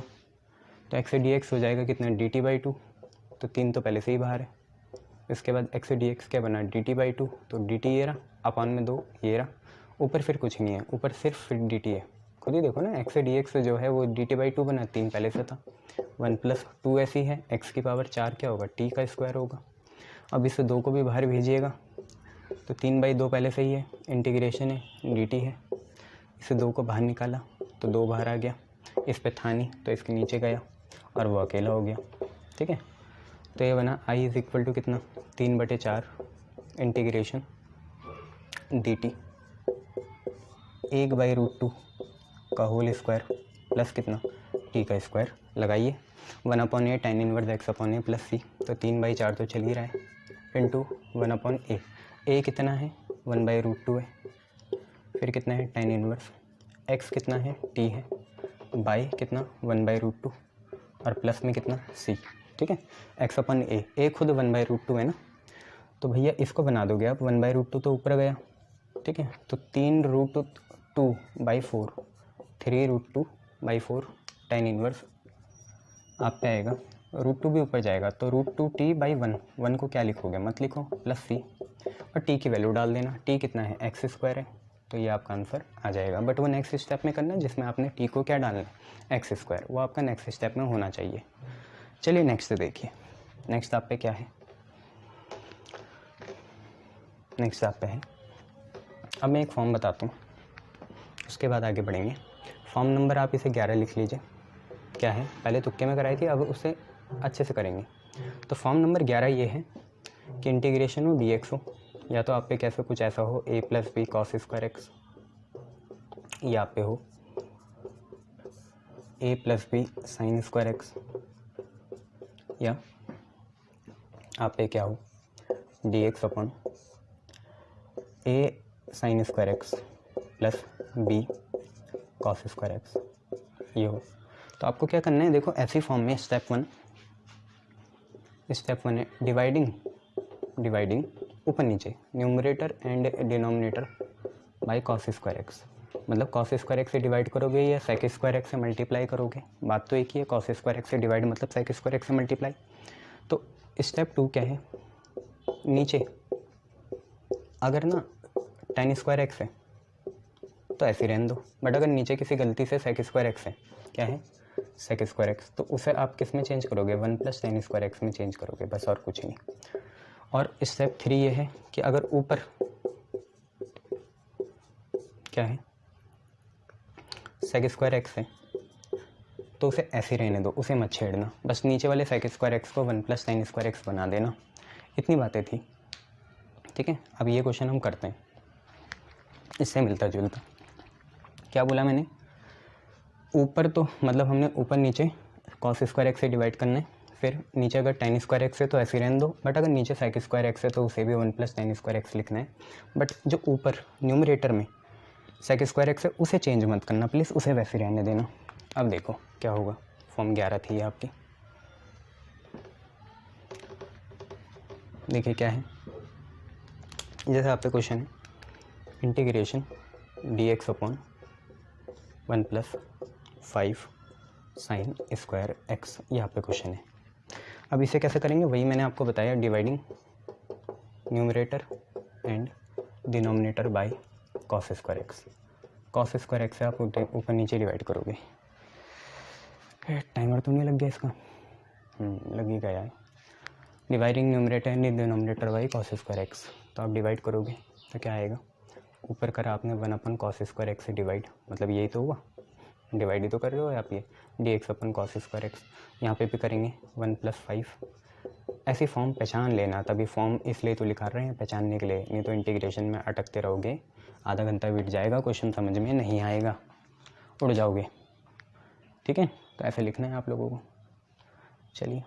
तो x से dx हो जाएगा कितना dt/2, तो 3 तो पहले से ही बाहर है। इसके बाद x से dx क्या बना dt/2, तो dt ये रहा, अपान में 2 ये रहा, ऊपर फिर कुछ नहीं है, ऊपर सिर्फ फिर dt है। खुद ही देखो ना, x से dx जो है वो dt/2 बना, 3 पहले से था, 1 + 2 ऐसी है, x की पावर 4 क्या होगा t का स्क्वायर होगा। अब इसे 2 को भी बाहर भेजिएगा, तो 3/2 पहले से ही है, इंटीग्रेशन है dt है, इसे 2 को बाहर निकाला तो 2 बाहर आ गया, इस पे था नहीं तो इसके नीचे गया और वो अकेला हो गया। ठीक है, तो ये बना i = कितना 3/4 इंटीग्रेशन dt 1/√2 का होल स्क्वायर प्लस कितना t का स्क्वायर। लगाइए 1/a tan inverse x/a plus c, तो 3/4 तो चल ही रहा है, इंटू 1/a, a कितना है 1/√2 है, फिर कितना है tan इनवर्स, x कितना है t है, बाई कितना 1/√2 और प्लस में कितना c। ठीक है, x/a खुद 1/√2 है ना, तो भैया इसको बना दोगे आप 1/√2 तो ऊपर गया। ठीक है, तो 3√2/4 3√2/4 tan इनवर्स आप पे आएगा, √2 भी ऊपर जाएगा तो √2t/1, 1 को क्या लिखोगे मत लिखो, प्लस c, और t की वैल्यू डाल देना, t कितना है x² है, तो ये आपका आंसर आ जाएगा। बट वो नेक्स्ट स्टेप में करना है जिसमें आपने t को क्या डालना है x², वो आपका नेक्स्ट स्टेप में होना चाहिए। चलिए नेक्स्ट देखिए, नेक्स्ट आप पे क्या है, नेक्स्ट आप पे है, अब मैं एक फॉर्म बताता हूँ उसके बाद आगे बढ़ेंगे। फॉर्म नंबर आप इसे 11 लिख लीजिए, क्या है पहले तुक्के में कराई थी, अब उसे अच्छे से करेंगे। तो फॉर्म नंबर 11 ये है कि इंटीग्रेशन हो dx हो, या तो आप पे कैसे कुछ ऐसा हो a + b cos square x, या आप पे हो a + b sin square x, या आप पे क्या हो dx/a sin square x plus b cos square x ये हो। तो आपको क्या करना है, देखो ऐसी फॉर्म में स्टेप वन है डिवाइडिंग ऊपर नीचे numerator and denominator by cos square x, मतलब cos स्क्वायर x से डिवाइड करोगे या sec स्क्वायर x से मल्टीप्लाई करोगे, बात तो एक ही है, cos स्क्वायर x से डिवाइड मतलब sec स्क्वायर x से मल्टीप्लाई। तो स्टेप 2 क्या है, नीचे अगर ना tan स्क्वायर x है तो ऐसे रहने दो, बट अगर नीचे किसी गलती से sec स्क्वायर x है, क्या है sec स्क्वायर x, तो उसे आप किस में चेंज करोगे 1 + tan स्क्वायर x में चेंज करोगे, बस और कुछ नहीं। और स्टेप 3 ये है कि अगर ऊपर क्या है sec स्क्वायर x है तो उसे ऐसे रहने दो, उसे मत छेड़ना, बस नीचे वाले sec स्क्वायर x को 1 + tan स्क्वायर x बना देना। इतनी बातें थी। ठीक है, अब ये क्वेश्चन हम करते हैं, इससे मिलता जुलता। क्या बोला मैंने, ऊपर तो मतलब हमने ऊपर नीचे cos स्क्वायर x से डिवाइड करना है, फिर नीचे अगर tan स्क्वायर x है तो ऐसे रहने दो, बट अगर नीचे sec स्क्वायर x है तो उसे भी 1 + tan स्क्वायर x लिखना है। बट जो ऊपर न्यूमरेटर में sec स्क्वायर x है उसे चेंज मत करना प्लीज़, उसे वैसे रहने देना। अब देखो क्या होगा, फॉर्म 11 थी आपकी, देखिए क्या है, जैसे आप पे क्वेश्चन है integration dx/1 + 5 sin square x, यहाँ पे क्वेश्चन है। अब इसे कैसे करेंगे, वही मैंने आपको बताया, dividing numerator and denominator by cos square x। cos square x से आप ऊपर नीचे डिवाइड करोगे। टाइमर तो नहीं लग गया इसका, लगेगा यार। Dividing numerator and denominator by cos square x, तो आप डिवाइड करोगे तो क्या आएगा, ऊपर करा आपने 1 / cos स्क्वायर x से डिवाइड, मतलब यही तो हुआ, डिवाइड ही तो कर रहे हो आप, ये dx/cos स्क्वायर x। यहाँ पे भी करेंगे 1 + 5, ऐसी फॉर्म पहचान लेना, तभी फॉर्म इसलिए तो लिखा रहे हैं पहचानने के लिए, नहीं तो इंटीग्रेशन में अटकते रहोगे, आधा घंटा बीत जाएगा, क्वेश्चन समझ में नहीं आएगा, उड़ जाओगे। ठीक है, तो ऐसे लिखना है आप लोगों को। चलिए।